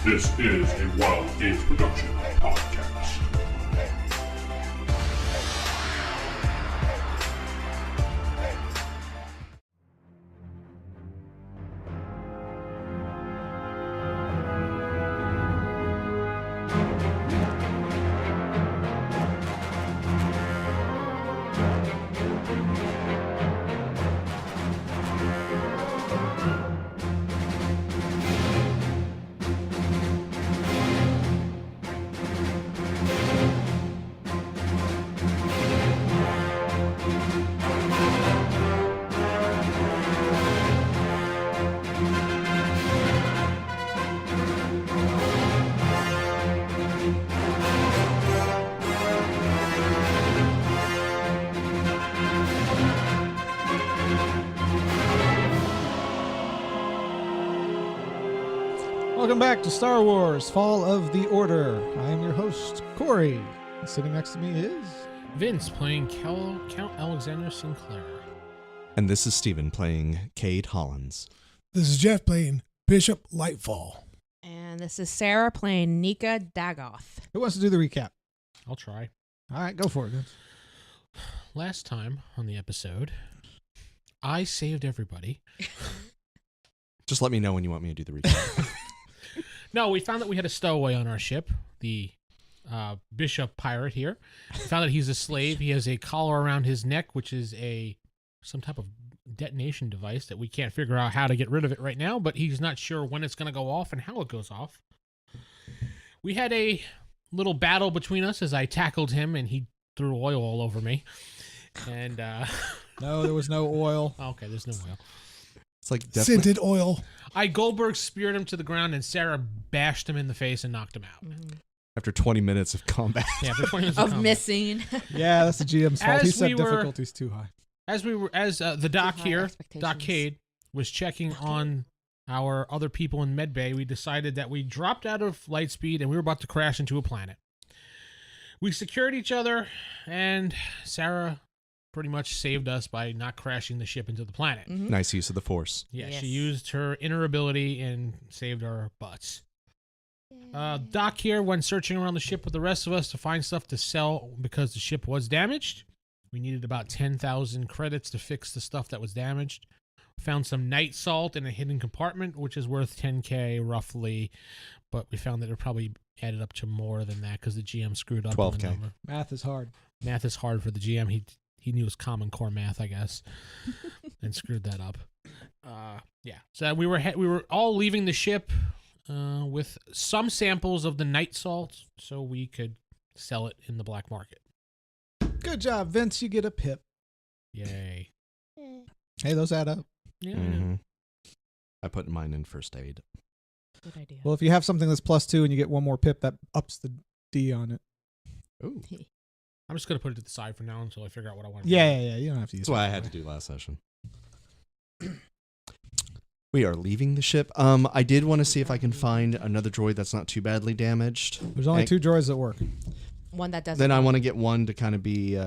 This is a Wild Games Production podcast. Welcome back to Star Wars Fall of the Order. I am your host, Corey. Sitting next to me is... Vince playing Count Alexander SinClaire. And this is Steven playing Cade Hollins. This is Jeff playing Bishop Lightfall. And this is Sarah playing Nika Daggoth. Who wants to do the recap? I'll try. All right, go for it, Vince. Last time on the episode, I saved everybody. Just let me know when you want me to do the recap. No, we found that we had a stowaway on our ship, the Bishop pirate here. We found that he's a slave. He has a collar around his neck, which is some type of detonation device that we can't figure out how to get rid of it right now, but he's not sure when it's going to go off and how it goes off. We had a little battle between us as I tackled him, and he threw oil all over me. And No, there was no oil. okay, there's no oil. It's like definitely... Scented oil. I Goldberg speared him to the ground, and Sarah bashed him in the face and knocked him out. After 20 minutes of combat. Yeah, for 20 minutes Of combat. missing. Yeah, that's the GM's fault. He As set we were- difficulties too high. As the doc high here, expectations. Doc Cade, was checking on our other people in medbay, we decided that we dropped out of lightspeed and we were about to crash into a planet. We secured each other, and Sarah pretty much saved us by not crashing the ship into the planet. Mhm. Nice use of the Force. Yeah, Yes. she used her inner ability and saved our butts. Doc here went searching around the ship with the rest of us to find stuff to sell because the ship was damaged. We needed about 10,000 credits to fix the stuff that was damaged. Found some night salt in a hidden compartment, which is worth 10K roughly, but we found that it probably added up to more than that because the GM screwed up on the 12K. number. Math is hard. Math is hard for the GM. He knew his Common Core math, I guess, and screwed that up. Yeah. So we were all leaving the ship with some samples of the night salt so we could sell it in the black market. Good job, Vince. You get a pip. Yay. Hey, those add up. Yeah. Mhm. I put mine in first aid. Good idea. Well, if you have something that's +2 and you get one more pip, that ups the D on it. Ooh. I'm just going to put it to the side for now until I figure out what I want to Yeah. You don't have to use That's what I had to do last session. We are leaving the ship. I did want to see if I can find another droid that's not too badly damaged. There's only 2 droids that work. One that doesn't. Then I want to get one to kind of be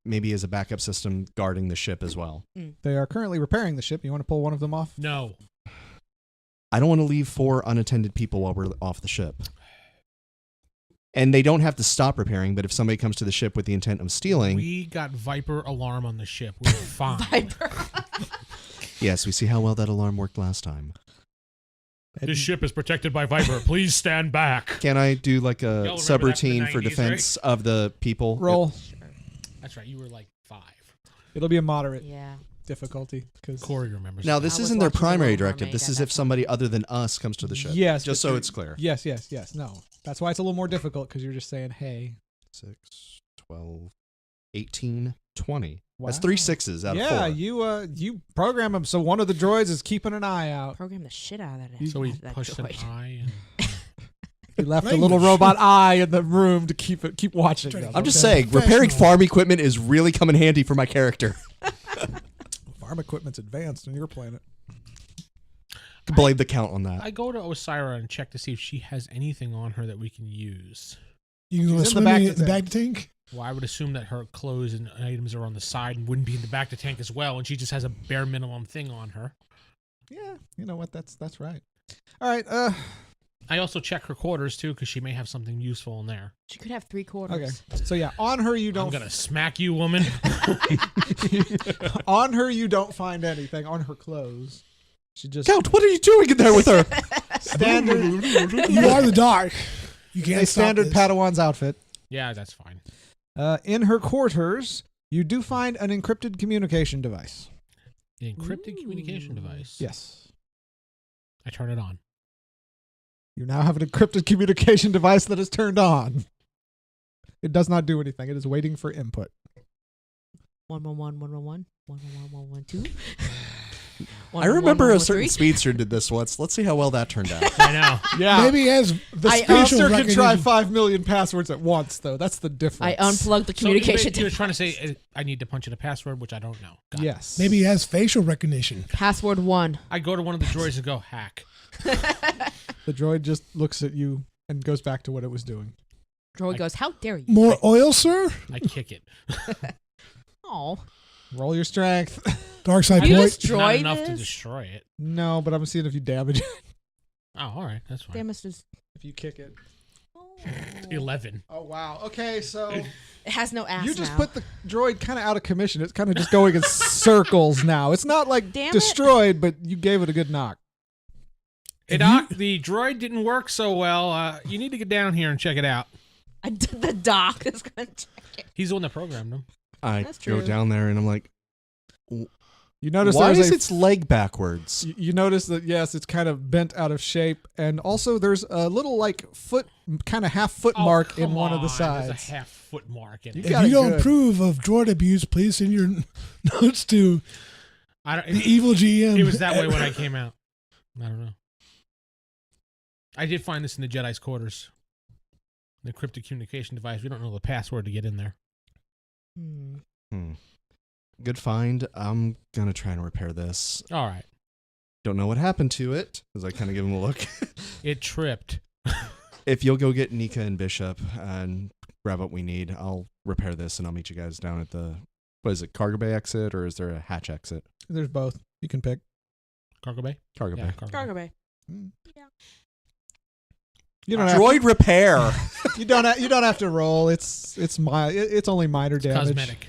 maybe as a backup system guarding the ship as well. They are currently repairing the ship. You want to pull one of them off? No. I don't want to leave 4 unattended people while we're off the ship. And they don't have to stop repairing, but if somebody comes to the ship with the intent of stealing... We got Viper alarm on the ship. We're fine. Viper. Yes, we see how well that alarm worked last time. This ship is protected by Viper. Please stand back. Can I do like Y'all a remember that from subroutine the for 90s, defense of the people? Roll. That's right. You were like 5. It'll be a moderate Yeah. difficulty. Cause Corey remembers. Now, that. this I was isn't their watching The primary Little directive. Mermaid This at is that if somebody other than us comes to the ship. Yes. Just but so it's clear. Yes. No. That's why it's a little more difficult because you're just saying, hey. 6, 12, 18, 20. That's Wow. 3 6s out of 4. Yeah, you program them so one of the droids is keeping an eye out. Program the shit out of that. So we that pushed an droid. eye. And You left a Playing little the robot eye in the room to keep watching them. I'm just Okay. saying, repairing Professional. farm equipment is really coming handy for my character. Farm equipment's advanced on your planet. Can blame the count on that. I go to Osira and check to see if she has anything on her that we can use. You can She's go in the swimming back in the back of the tank? Well, I would assume that her clothes and items are on the side and wouldn't be in the back of the tank as well, and she just has a bare minimum thing on her. Yeah, you know what? That's right. All right. I also check her quarters too, because she may have something useful in there. She could have 3 quarters. Okay. So yeah, on her you I'm don't. gonna smack you, woman. On her you don't find anything. On her clothes, she just Count, what are you doing in there with her? standard. You are the dark. You can't A stop standard this. Padawan's outfit. Yeah, that's fine. In her quarters, you do find an encrypted communication device. An encrypted communication device. Yes. I turn it on. You now have an encrypted communication device that is turned on. It does not do anything. It is waiting for input. 111, 111, 111, 112. I remember a certain speedster did this once. Let's see how well that turned out. I know. Yeah. Maybe he has The I speedster facial can try recognition. 5 million passwords at once, though. That's the difference. I unplugged the communication. So you were trying to say I need to punch in a password, which I don't know. Got it. Yes. Maybe he has facial recognition. Password 1. I go to one of the droids and go hack. The droid just looks at you and goes back to what it was doing. Droid goes, how dare you? More oil, sir? I kick it. Oh. Roll your strength. Dark side You point. just- Destroy Not enough to this? destroy it. No, but I'm seeing if you damage it. Oh, all right, that's fine. Damn it. It If you kick it. 11. Oh, wow. Okay, so has no ass you just now. put the droid kind of out of commission. It's kind of just going in circles now. It's not like Damn it. destroyed, but you gave it a good knock. Hey, Doc, the droid didn't work so well. You need to get down here and check it out. The doc is going to check it. He's the one that programmed him. I That's go true. down there and I'm like, You notice why there's is a its leg backwards? You notice that, yes, it's kind of bent out of shape. And also there's a little like foot, kind of half foot mark in come one of the on, sides. There's a half foot mark in You it. If got you it don't good. approve of droid abuse, please send your notes to I don't. the evil GM. It was that way when I came out. I don't know. I did find this in the Jedi's quarters. The encrypted communication device. We don't know the password to get in there. Good find. I'm going to try and repair this. All right. Don't know what happened to it, as I kind of give him a look. It tripped. If you'll go get Nika and Bishop and grab what we need, I'll repair this and I'll meet you guys down at the, what is it, cargo bay exit or is there a hatch exit? There's both. You can pick. Cargo bay? Cargo Yeah, bay. Cargo bay. You don't have Droid repair. you don't have to roll. It's only minor It's damage. cosmetic.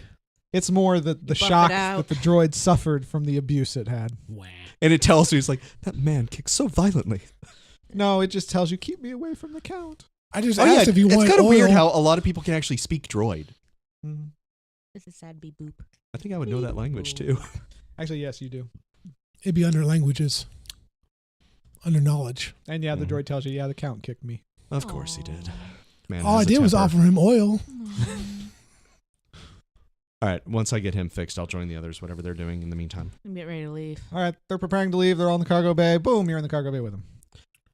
It's more the buff shock it out. that the droid suffered from the abuse it had. Wah. And it tells you, it's like, that man kicks so violently. No, it just tells you keep me away from the count. I just Oh yeah, asked if you it's want kind of oil. weird how a lot of people can actually speak droid. This is sad beep boop. I think I would know that language too. Actually, yes, you do. It'd be under languages. Under knowledge. And yeah, the Mhm. droid tells you, yeah, the count kicked me. Of course he did. Man, All I has a did was temper. offer him oil. All right, once I get him fixed, I'll join the others, whatever they're doing in the meantime. I'm getting ready to leave. All right, they're preparing to leave. They're on the cargo bay. Boom, you're in the cargo bay with them.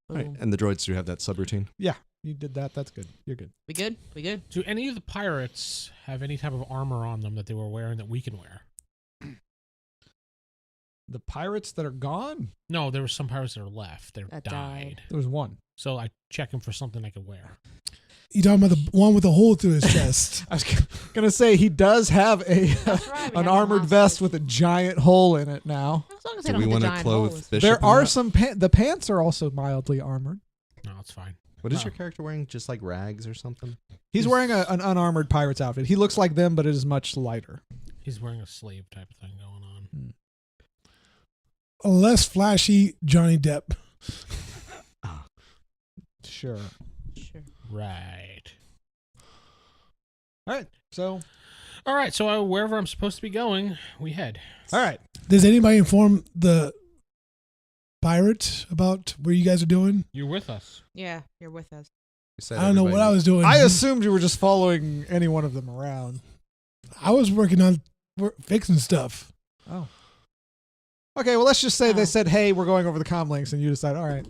All right, Boom. and the droids do have that subroutine. Yeah, you did that. That's good. You're good. We good? We good? Do any of the pirates have any type of armor on them that they were wearing that we can wear? The pirates that are gone? No, there were some pirates that are left. They That died. died. There was one. So I check them for something I could wear. You talking about the one with the hole through his chest? I was gonna say he does have a That's right, we an have armored monsters. vest with a giant hole in it now. As long as they Do don't we have want the to giant clothe holes. Bishop? There in are that? some the pants are also mildly armored. No, it's fine. What is Oh. your character wearing? Just like rags or something? He's wearing an unarmored pirate's outfit. He looks like them, but it is much lighter. He's wearing a slave type of thing going on. A less flashy Johnny Depp. Sure. Sure. Right. All right. So, All right, so wherever I'm supposed to be going, we head. all right. Does anybody inform the pirates about where you guys are doing? You're with us. Yeah, you're with us. You said I don't know what I everybody- was doing. I assumed you were just following any one of them around. I was working on fixing stuff. Oh. Okay, well, let's just say Oh. they said, hey, we're going over the comm links, and you decide, all right,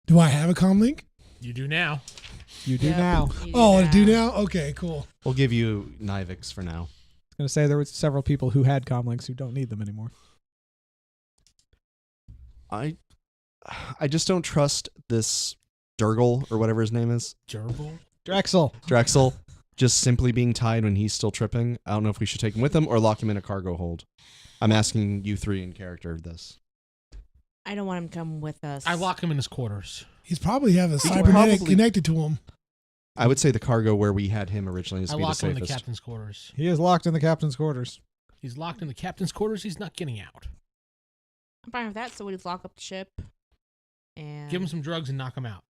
Do I have a comm link? You do now. you do Yep, now. you Oh, I do now? Okay, cool. We'll give you Nivik's for now. I was going to say there were several people who had comm links who don't need them anymore. I just don't trust this Durgle or whatever his name is. Gerbil? Drexel. Drexel just simply being tied when he's still tripping. I don't know if we should take him with him or lock him in a cargo hold. I'm asking you three in character of this. I don't want him to come with us. I lock him in his quarters. He's probably have a He cybernetic probably- connected to him. I would say the cargo where we had him originally is I be the lock him in the safest. captain's quarters. He is locked in the captain's quarters. He's locked in the captain's quarters. He's not getting out. I'm fine with that. So we just lock up the ship and Give him some drugs and knock him out.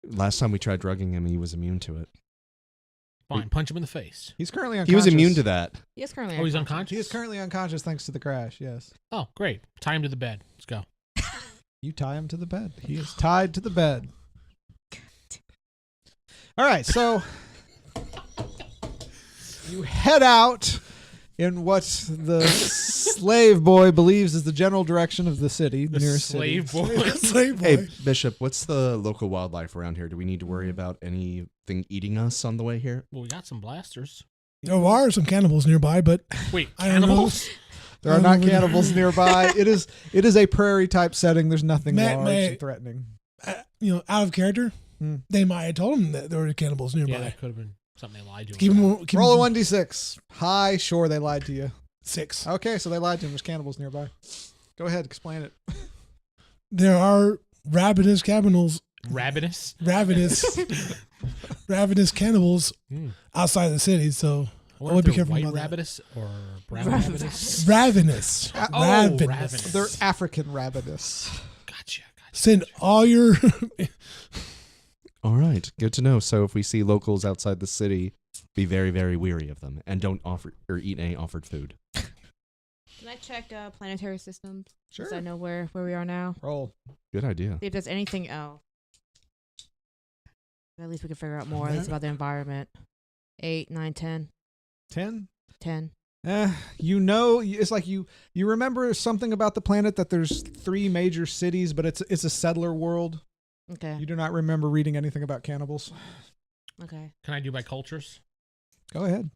Last time we tried drugging him, he was immune to it. Fine. Punch him in the face. He's currently unconscious. He was immune to that. He is currently Oh, he's unconscious. unconscious? He is currently unconscious thanks to the crash, yes. Oh, great. Tie him to the bed. Let's go. You tie him to the bed. He is tied to the bed. All right, so you head out in what the slave boy believes is the general direction of the city, the The nearest slave city. boy. Slave boy. Hey, Bishop, what's the local wildlife around here? Do we need to worry about anything eating us on the way here? Well, we got some blasters. There are some cannibals nearby, but Wait, I don't know. cannibals? There are not cannibals nearby. It is a prairie type setting. There's nothing large and threatening. Out of character, Hmm. they might have told him that there were cannibals nearby. Yeah, that could have been something they lied to Keep him. him, Roll a 1d6. High, sure, they lied to you. 6. Okay, so they lied to him. There's cannibals nearby. Go ahead, explain it. There are ravenous cannibals, Ravenous? ravenous cannibals Hmm. outside the city. So I would wonder be if they're careful white about that. rabbitous or brown rabbitous. ravenous, Oh, ravenous. ravenous. They're African ravenous. Gotcha. Send all your All right, good to know. So if we see locals outside the city, be very, very weary of them and don't offer or eat any offered food. Can I check planetary systems? Sure. So I know where we are now. Roll. Good idea. See if there's anything else. At least we can figure out more at least about the environment. 8, 9, 10. 10? 10. You know, it's like you remember something about the planet that there's 3 major cities, but it's a settler world. Okay. You do not remember reading anything about cannibals. Okay. Can I do by cultures? Go ahead.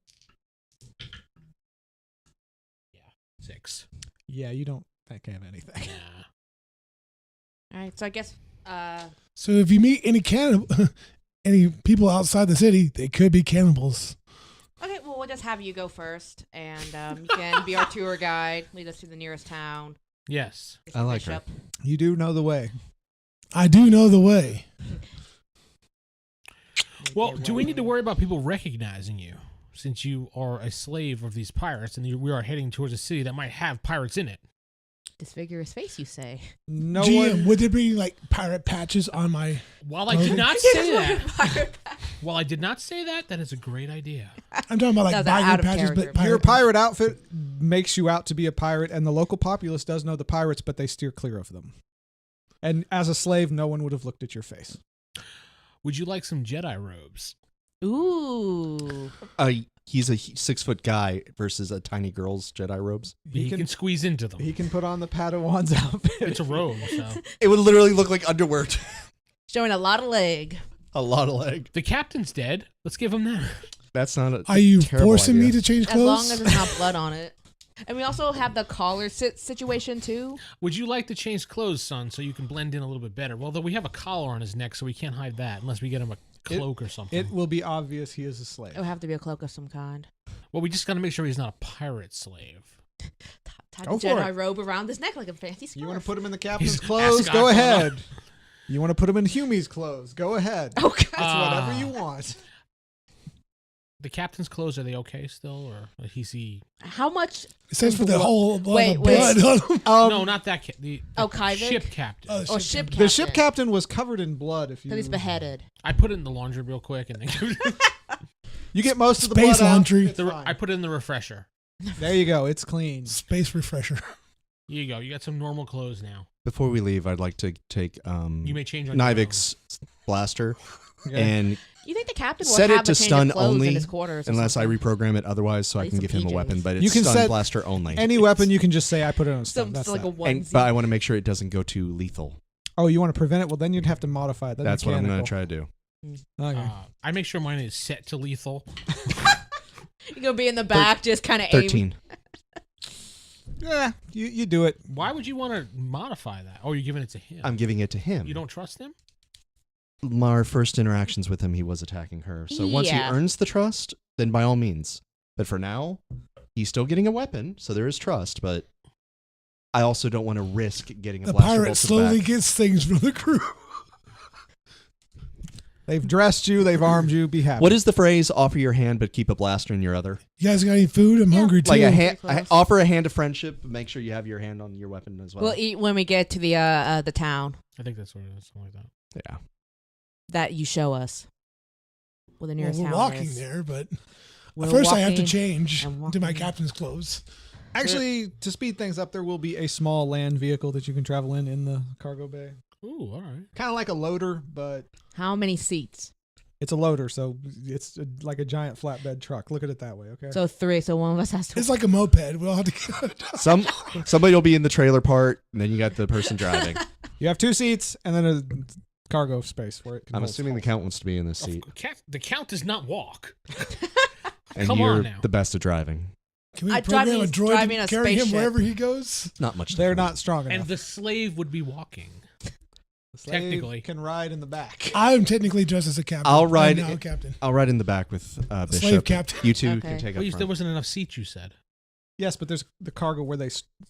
6. Yeah, you don't think I have anything. Yeah. All right. So I guess So if you meet any people outside the city, they could be cannibals. okay, well we'll just have you go first and you can be our tour guide, lead us to the nearest town. Yes. I like her. Bishop. You do know the way. I do know the way. Well, do we need to worry about people recognizing you since you are a slave of these pirates and we are heading towards a city that might have pirates in it? Disfigure his face, you say. No GM, one. would there be like pirate patches on my? While I did not say that, Pirate while I did not say that, that is a great idea. I'm talking about like That's biker out of patches, character. but Your pirate. pirate outfit makes you out to be a pirate, and the local populace does know the pirates, but they steer clear of them. And as a slave, no one would have looked at your face. Would you like some Jedi robes? Ooh. He's a 6-foot guy versus a tiny girl's Jedi robes. He can squeeze into them. He can put on the Padawan's outfit. It's a robe, so. It would literally look like underwear. Showing a lot of leg. A lot of leg. The captain's dead. Let's give him that. That's not a Are you terrible forcing idea. me to change As long clothes? as there's not blood on it. And we also have the collar situation too. Would you like to change clothes, son, so you can blend in a little bit better? Well, though we have a collar on his neck, so we can't hide that unless we get him a cloak or something. It will be obvious he is a slave. It would have to be a cloak of some kind. Well, we just got to make sure he's not a pirate slave. Tie Go the for Jedi it. robe around his neck like a fancy scarf. You want to put him in the captain's He's clothes? ascot Go going ahead. You want to put him in Humey's clothes? Go ahead. Oh, God. It's whatever you want. The captain's clothes, are they okay still? Or he's he... How much? It says for the whole Wait, blood on them. no, not that. The Kivik? ship captain. Oh, Or ship captain? The ship captain was covered in blood. If you, Because he's beheaded. I put it in the laundry real quick and then you get most of the Space blood out, laundry. it's fine. I put it in the refresher. There you go. It's clean. Space refresher. Here you go. You got some normal clothes now. Before we leave, I'd like to take You may change on your Nivik's blaster Okay. and You think the captain will set have it to a change stun of clothes only in his quarters? or unless I something? reprogram it otherwise, so At I can least give some him a PJs. weapon. But it's You can stun set blaster only. Any weapon, you can just say, I put it on stun. Some That's like a that. onesie. But I want to make sure it doesn't go too lethal. Oh, you want to prevent it? Well, then you'd have to modify it. That's what I'm going to try to do. Okay. I make sure mine is set to lethal. You're gonna be in the back, just kind of aim. 13. Yeah, you do it. Why would you want to modify that? Oh, you're giving it to him. I'm giving it to him. You don't trust him? Our first interactions with him, he was attacking her. So once he Yeah. earns the trust, then by all means. But for now, he's still getting a weapon, so there is trust. But I also don't want to risk getting a The blaster pirate bolt to the slowly back. gets things from the crew. They've dressed you. They've armed you. Be happy. What is the phrase? Offer your hand, but keep a blaster in your other. You guys got any food? I'm hungry too. Like Pretty close. offer a hand of friendship, but make sure you have your hand on your weapon as well. We'll eat when we get to the town I think that's what it is. Something like that. Yeah. that you show us. Where the nearest we're town walking is. there, but We're first I have to walking change and to my walking. captain's clothes. Actually, to speed things up, there will be a small land vehicle that you can travel in the cargo bay. Ooh, all right. Kind of like a loader, but How many seats? it's a loader, so it's like a giant flatbed truck. Look at it that way, okay? So 3. So one of us has to. It's like a moped. We'll have to. Somebody will be in the trailer part, and then you got the person driving. You have 2 seats and then a cargo space where it can I'm hold assuming the stuff. count wants to be in this seat, The count does not walk. and Come you're on now. the best at driving. Can we I program a driving- droid driving to a carry him spaceship. wherever he goes? Not much. They're not strong enough. And the slave would be walking. The slave technically. can ride in the back. I'm technically dressed as a captain. I'll ride I'm now it- a captain. I'll ride in the back with Bishop. Slave captain. You two Okay. can take up Please, front. there wasn't enough seats, you said. Yes, but there's the cargo where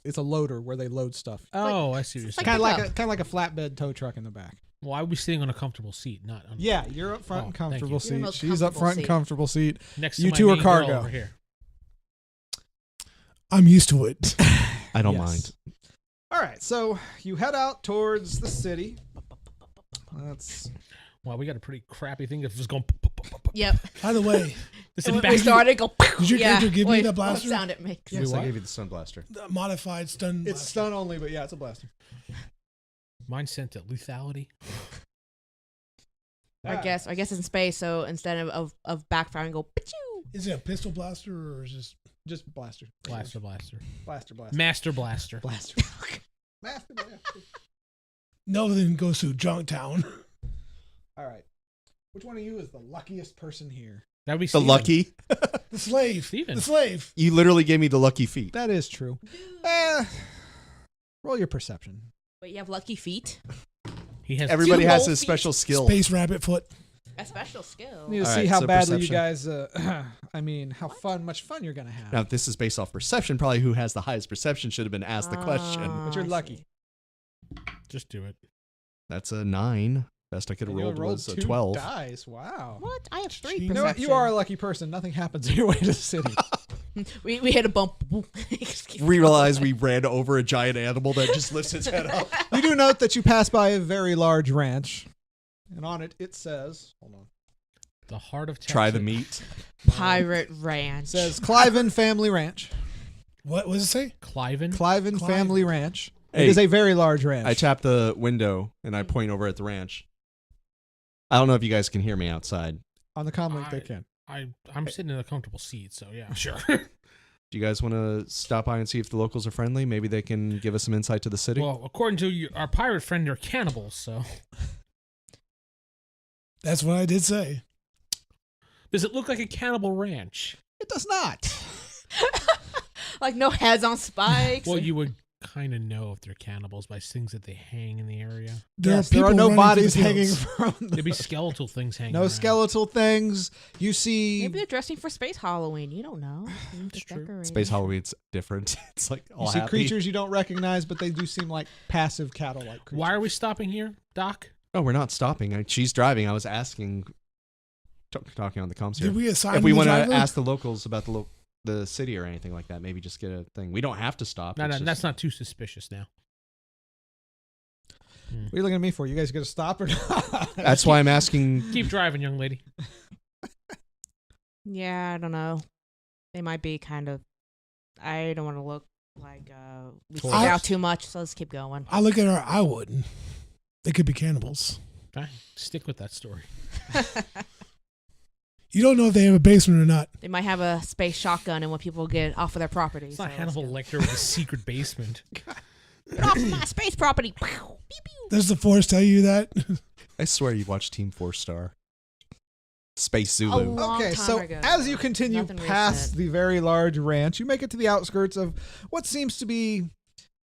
it's a loader where they load stuff. Oh, I see what you're it's saying. like Kind of like a flatbed tow truck in the back. Well, I was sitting on a comfortable seat, not on Yeah, you're up front Oh, and thank comfortable you. You're the seat. most She's up comfortable front and seat. comfortable seat. next to You my two are main girl cargo. over here. I'm used to it. I don't Yes. mind. All right, so you head out towards the city. That's Wow, we got a pretty crappy thing that was going. Yep. By the way, This And is we back. started go. Did your yeah. character give me Wait, that blaster? What sound it makes? Yes, I what? gave you the stun blaster. the modified stun. it's blaster. stun only, but yeah, it's a blaster. Mine sent to lethality. I guess in space. So instead of backfiring, go. Pichoo! Is it a pistol blaster or is this? Just blaster. Blaster. Blaster. Blaster. Master blaster. Blaster. Master blaster. No, then goes to Junktown. All right. Which one of you is the luckiest person here? That would be The Steven. lucky. The slave. Steven. The slave. You literally gave me the lucky feet. That is true. Roll your perception. Wait, you have lucky feet? He has Everybody Two has whole his feet. special skill. Space rabbit foot. A special skill. You need to All see right, how so badly you perception. guys. How much fun you're gonna have. Now, if this is based off perception, probably who has the highest perception should have been asked the question. But you're I lucky. see. Just do it. That's a 9. Best I could have And you rolled rolled was a 2 12. dice. Wow. What? I have 3 You You know what? You are a lucky person. Nothing happens on your way to the city. We hit a bump. We realized we ran over a giant animal that just lifts its head up. You do note that you pass by a very large ranch, and on it says, "Hold on." The heart of Texas. Try the meat. Pirate Ranch. It says Cliven Family Ranch. What does it say? Cliven. Cliven Cliven. Family Ranch. Hey, It is a very large ranch. I tap the window and I point over at the ranch. I don't know if you guys can hear me outside. On the comm link, they can. I'm sitting in a comfortable seat, so yeah, sure. Do you guys want to stop by and see if the locals are friendly? Maybe they can give us some insight to the city. Well, according to our pirate friend, they're cannibals, so. That's what I did say. Does it look like a cannibal ranch? It does not. Like no heads on spikes. Well, you would kind of know if they're cannibals by things that they hang in the area. There Yes, there are people no running bodies through the hanging fields. from. There'd be skeletal things hanging No around. skeletal things. You see. Maybe they're dressing for space Halloween. You don't know. That's true. Space Halloween's different. It's like all You see happy. creatures you don't recognize, but they do seem like passive cattle-like creatures. Why are we stopping here, Doc? Oh, we're not stopping. She's driving. I was asking, talking on the comms here. Did we assign If we the want to driver? ask the locals about the city or anything like that, maybe just get a thing. We don't have to stop. No, It's that's just- not too suspicious now. What are you looking at me for? You guys going to stop or not? That's why I'm asking. Keep driving, young lady. Yeah, I don't know. They might be kind of. I don't want to look like we stick I- out too much, so let's keep going. I look at her. I wouldn't. They could be cannibals. Fine. Stick with that story. You don't know if they have a basement or not. They might have a space shotgun and when people get off of their property. It's not so Hannibal let's Lecter with a secret basement. go. Get off of my space property. Pew, pew, pew. Does the Force tell you that? I swear you watched Team 4-Star. Space A Zulu. long Okay, time so ago. as you continue Nothing past recent. the very large ranch, you make it to the outskirts of what seems to be.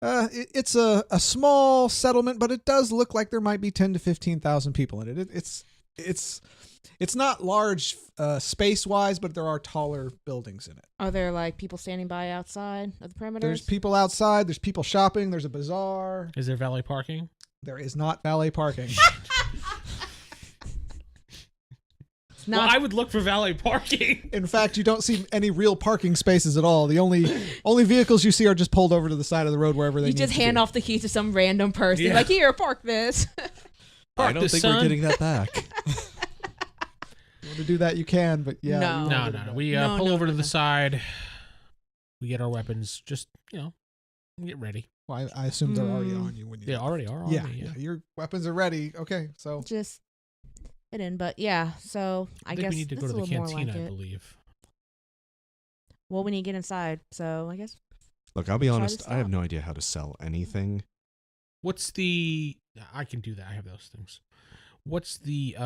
It's a small settlement, but it does look like there might be 10 to 15,000 people in it. It's It's not large space-wise, but there are taller buildings in it. Are there like people standing by outside of the perimeters? There's people outside. There's people shopping. There's a bazaar. Is there valet parking? There is not valet parking. Well, I would look for valet parking. In fact, you don't see any real parking spaces at all. The only vehicles you see are just pulled over to the side of the road wherever they You need just to hand be. off the keys to some random person. Yeah. Like, here, park this. I don't think we're getting that back. If you want to do that, you can, but yeah. No. you No. won't get it done. We No, pull no, over to no, the no. side. We get our weapons. Just, get ready. Well, I assume they're already on you when you. They already are on Yeah, me. yeah. Your weapons are ready. Okay, so Just hidden. But yeah, so I think guess we need to this go is to a the little more cantina, like I it. believe. Well, we need to get inside. So I guess Look, I'll be Try to honest. I have stop. no idea how to sell anything. What's the... I can do that. I have those things. What's the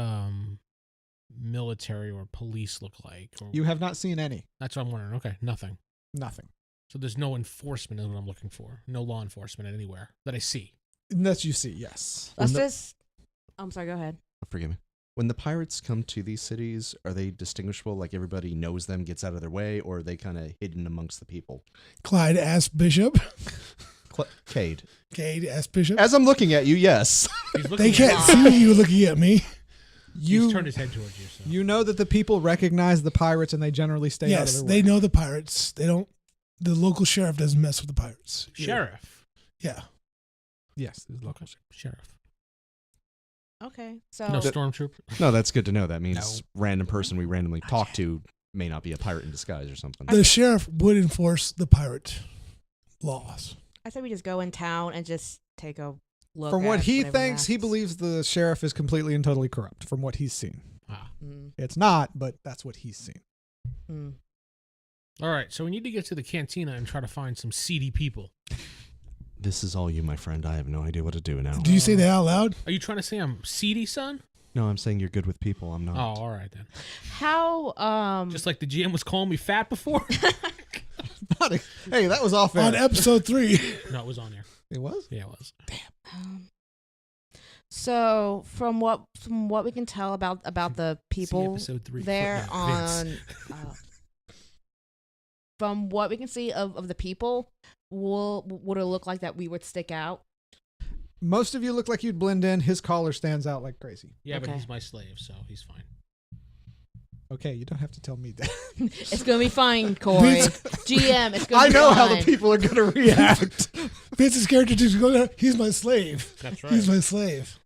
military or police look like? Or, you have not seen any. that's what I'm wondering. Okay, nothing. Nothing. So there's no enforcement is what I'm looking for. No law enforcement anywhere that I see. Unless you see, yes. let's the- just. I'm sorry. Go ahead. Forgive me. When the pirates come to these cities, are they distinguishable? Like everybody knows them, gets out of their way, or are they kind of hidden amongst the people? Clyde asked Bishop. Cade. Cade asked Bishop. As I'm looking at you, yes. He's looking They at can't see you looking at me. He's turned his head towards you. So. You know that the people recognize the pirates and they generally stay out of Yes, their they way. know the pirates. They don't. The local sheriff doesn't mess with the pirates. Sheriff. Yeah. Yes, there's local. Sheriff. Okay. So No stormtrooper. No, that's good to know. That means No. random person we randomly talk to may not be a pirate in disguise or something. The sheriff would enforce the pirate laws. I say we just go in town and just take a look. From what at he whatever thinks, he masks. believes the sheriff is completely and totally corrupt. From what he's seen, Ah. Mm, it's not, but that's what he's seen. mm. All right, so we need to get to the cantina and try to find some seedy people. This is all you, my friend. I have no idea what to do now. Do you say that out loud? Are you trying to say I'm seedy, son? No, I'm saying you're good with people. I'm not. Oh, all right then. How Just like the GM was calling me fat before. Hey, that was off On air. episode 3. No, it was on there. It was. Yeah, it was. So from what we can tell about the See people episode 3. there footnote, Vince. on from what we can see of the people, would it look like that we would stick out? Most of you look like you'd blend in. His collar stands out like crazy. Yeah, but Okay. he's my slave, so he's fine. Okay, you don't have to tell me that. It's gonna be fine, Corey. GM, it's gonna I be know fine. how the people are going to react. Vince's character just goes, he's my slave. That's He's right. my slave.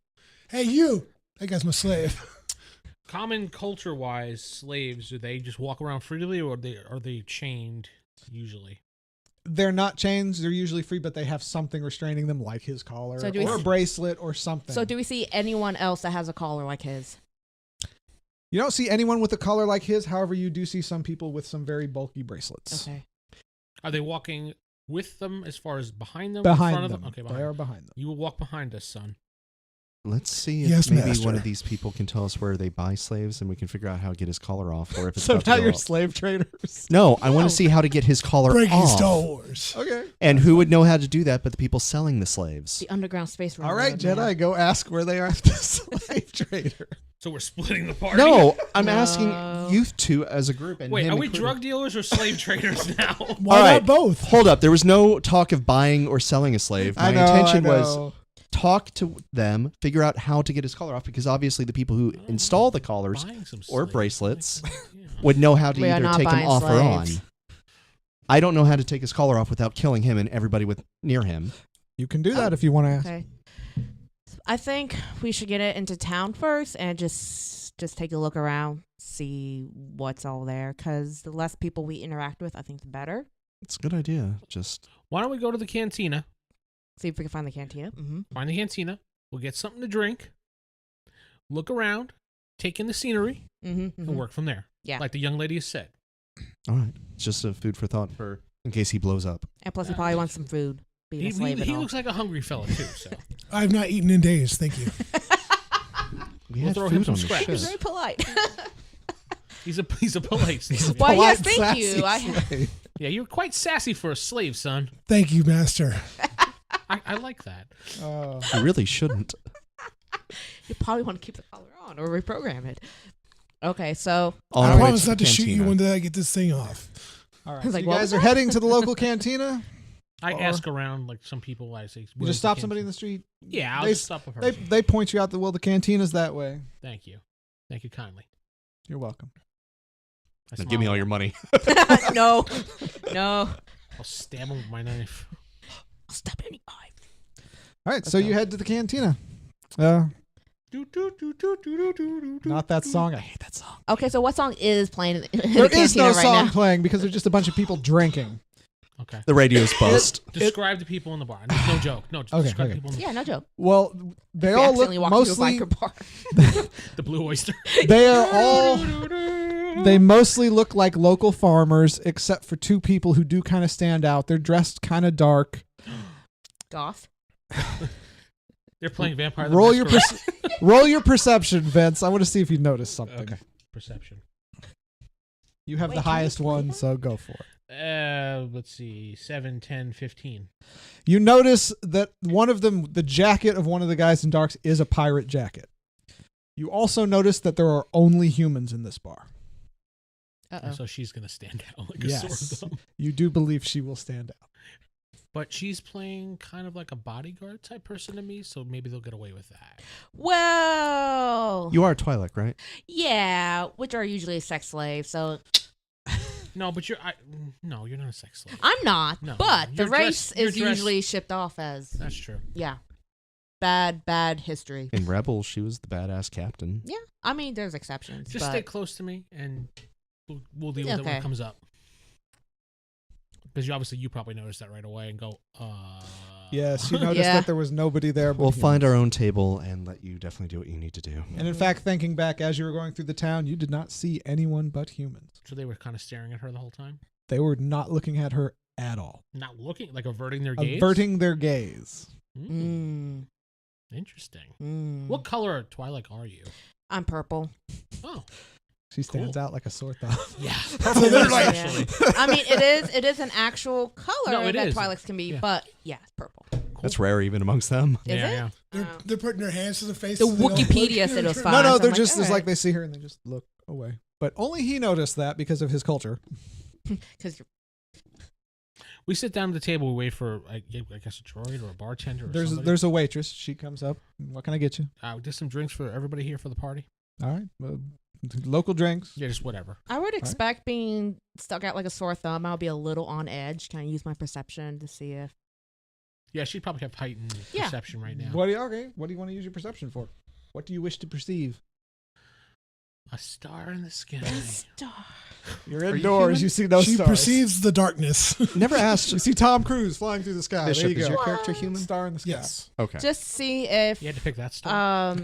Hey, you. That guy's my slave. Common culture-wise, slaves, do they just walk around freely, or are they chained usually? They're not chains. They're usually free, but they have something restraining them, like his collar So do we or a see- bracelet or something. So do we see anyone else that has a collar like his? You don't see anyone with a collar like his. However, you do see some people with some very bulky bracelets. Okay. Are they walking with them as far as behind them? in Behind front them. of them? Okay, They behind are them. behind them. You will walk behind us, son. Let's see if Yes, maybe master. one of these people can tell us where they buy slaves and we can figure out how to get his collar off, or if it's So about to now go you're off. slave traders. No, I want No. to see how to get his collar Breaking off. Star Wars. Okay. And who would know how to do that but the people selling the slaves? The underground space railroad. All right, man. Jedi, go ask where they are at the slave trader. So we're splitting the party? No, I'm No. asking you two as a group. And Wait, him are we included. drug dealers or slave traders now? Why All right. not both? Hold up. There was no talk of buying or selling a slave. My intention was talk to them, figure out how to get his collar off, because obviously the people who install the collars Buying some or slaves. bracelets Yeah. would know how to We are either not take him buying off or on. slaves. I don't know how to take his collar off without killing him and everybody with near him. You can do that if you want to ask. Okay. I think we should get it into town first and just take a look around, see what's all there. Because the less people we interact with, I think the better. It's a good idea. Just Why don't we go to the cantina? See if we can find the cantina. Mm-hmm. Find the cantina. We'll get something to drink. Look around. Take in the scenery. Mm-hmm. And work from there. Yeah. Like the young lady has said. all right. It's just a food for thought for in case he blows up. And plus, he probably wants some food. Being He, a slave and he all. looks like a hungry fella, too. So I've not eaten in days. Thank you. We We'll had throw him food some on the scraps. He's ship. very polite. he's a polite slave. Why, yes, Polite, thank you. sassy I- slave. Yeah, you're quite sassy for a slave, son. Thank you, master. I like that. You really shouldn't. You probably want to keep the collar on or reprogram it. Okay, so On I our way promise to not the to shoot you cantina. when I get this thing off. All right. Like, So you what guys was are that? heading to the local cantina. I Or- ask around like some people. I say, You "Where's just the stop somebody in canteen?" the street. Yeah, I'll they- just stop a They person. they point you out the cantina's that way. Thank you kindly. You're welcome. I Now give me smile. all your money. no. I'll stab him with my knife. I'll stab any eye. All right, so Okay. you head to the cantina. Not that song. I hate that song. Okay, so what song is playing in There the is cantina no right song now? playing because there's just a bunch of people drinking. Okay. The radio's bust. Describe the people in the bar. No joke. No, just Okay, describe okay. the people in the Yeah, no joke. Well, they We all look accidentally walked into a mostly. biker bar. the Blue Oyster. They are all. They mostly look like local farmers, except for two people who do kind of stand out. They're dressed kind of dark. Goth. They're playing Vampire the Roll your Masquerade. roll your perception, Vince. I want to see if you notice something. Okay. Perception. You have Wait, the can we highest play one, that? so go for it. Let's see. 7, 10, 15. You notice that one of them, the jacket of one of the guys in darks, is a pirate jacket. You also notice that there are only humans in this bar. Uh-oh. So she's going to stand out like a Yes. sore thumb. You do believe she will stand out. But she's playing kind of like a bodyguard type person to me, so maybe they'll get away with that. Well, You are Twi'lek, right? yeah, which are usually sex slaves. So No, but you're not a sex slave. I'm not. No, but no, the you're race dressed- you're is dressed- usually shipped off as That's true. bad history. In Rebels, she was the badass captain. Yeah, I mean there's exceptions. Just but stay close to me, and we'll deal with it when Okay. it comes up. Because you probably noticed that right away and go, Yes, you noticed Yeah. that there was nobody there. But We'll find humans. our own table and let you definitely do what you need to do. And in fact, thinking back as you were going through the town, you did not see anyone but humans. So they were kind of staring at her the whole time, They were not looking at her at all, not looking, like averting their gaze. averting their gaze. Mm, Mm, interesting. mm. What color Twi'lek are you? I'm purple. Oh, She stands out like a sore thumb. yeah. So they're like, Actually, I mean it is an actual color No, it that is. Twi'leks can be, Yeah. but yeah, it's purple. That's rare even amongst them. Is yeah, it? yeah. they're putting their hands to the face. The so they don't Wikipedia look. said it was fine. No, so they're I'm just, it's all like they see her and they just look away. But only he noticed that because of his culture. because We sit down at the table. We wait for, I guess, a droid or a bartender. Or somebody. There's a waitress. She comes up. What can I get you? Just some drinks for everybody here for the party. All right. Well, local drinks. Yeah, just whatever. I would expect being stuck out like a sore thumb, I'll be a little on edge. Can I use my perception to see if Yeah, she'd probably have heightened Yeah. perception right now. What do you want to use your perception for? What do you wish to perceive? A star in the sky. You're you indoors. human? You see no She stars. perceives the darkness. Never asked. You see Tom Cruise flying through the sky. Bishop, there you is go. your character human? Star in the sky. Yes. Okay. just see if You had to pick that star.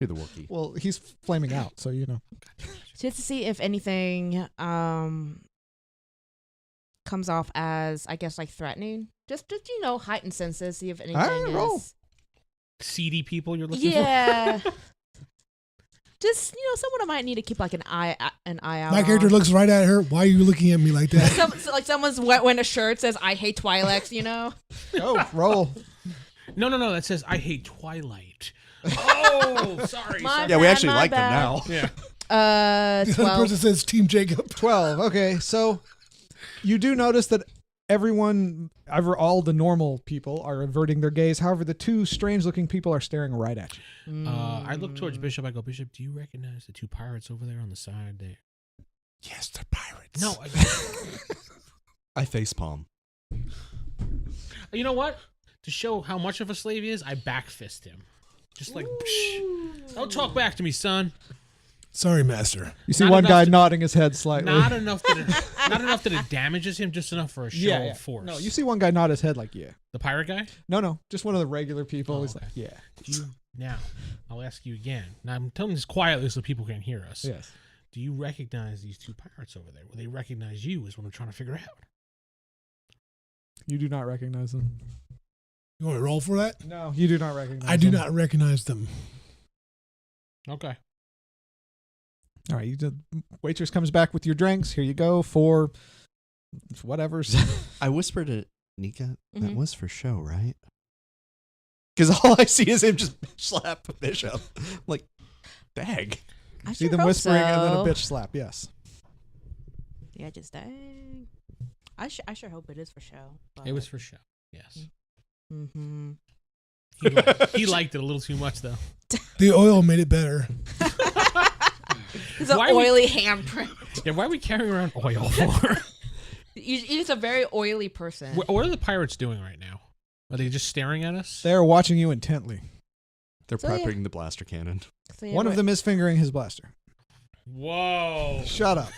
You're the Wookiee. Well, he's flaming out, so you know. just to see if anything comes off as I guess like threatening. Just heightened senses, see if anything Alright, roll. is Seedy people you're looking yeah. Just someone I might need to keep like an eye out. My character on. looks right at her. Why are you looking at me like that? So, like someone's wearing a shirt says "I hate Twi'leks," Go roll. for. No. That says I hate Twilight. Oh, sorry. My sorry. Yeah, we bad, actually my like them bad. now. Yeah. The other 12. person says Team Jacob. 12. Okay, so you do notice that all the normal people are averting their gaze. However, the two strange-looking people are staring right at you. I look towards Bishop. I go, Bishop, do you recognize the two pirates over there on the side there? Yes, they're pirates. No. I facepalm. You know what? To show how much of a slave he is, I backfist him. Just like, psh. Don't talk back to me, son. Sorry, master. You see Not one enough guy to- nodding his head slightly. Not enough that it damages him, just enough for a show of force. No, you see one guy nod his head like, yeah. the pirate guy? No, just one of the regular people. Oh, He's okay. like, yeah. Do you now? I'll ask you again. Now I'm telling this quietly so people can hear us. Yes. Do you recognize these two pirates over there? Will they recognize you? Is what I'm trying to figure out. You do not recognize them. You want to roll for that? No, you do not recognize I do them. not recognize them. Okay. All right, waitress comes back with your drinks. Here you go for whatever's. I whispered to Nika, that Mhm. was for show, right? Because all I see is him just slap Bishop. I'm like, dag. I See sure them hope whispering and then a so. bitch slap. Yes. Yeah, just dang. I sure hope it is for show. It was for show. Yes. Mm-hmm. He liked it a little too much, though. The oil made it better. It's an Why we- oily handprint. Yeah, why are we carrying around oil for? He's a very oily person. What are the pirates doing right now? Are they just staring at us? They're watching you intently. They're So, yeah. prepping the blaster cannon. So, yeah, One of what- them is fingering his blaster. Whoa. Shut up.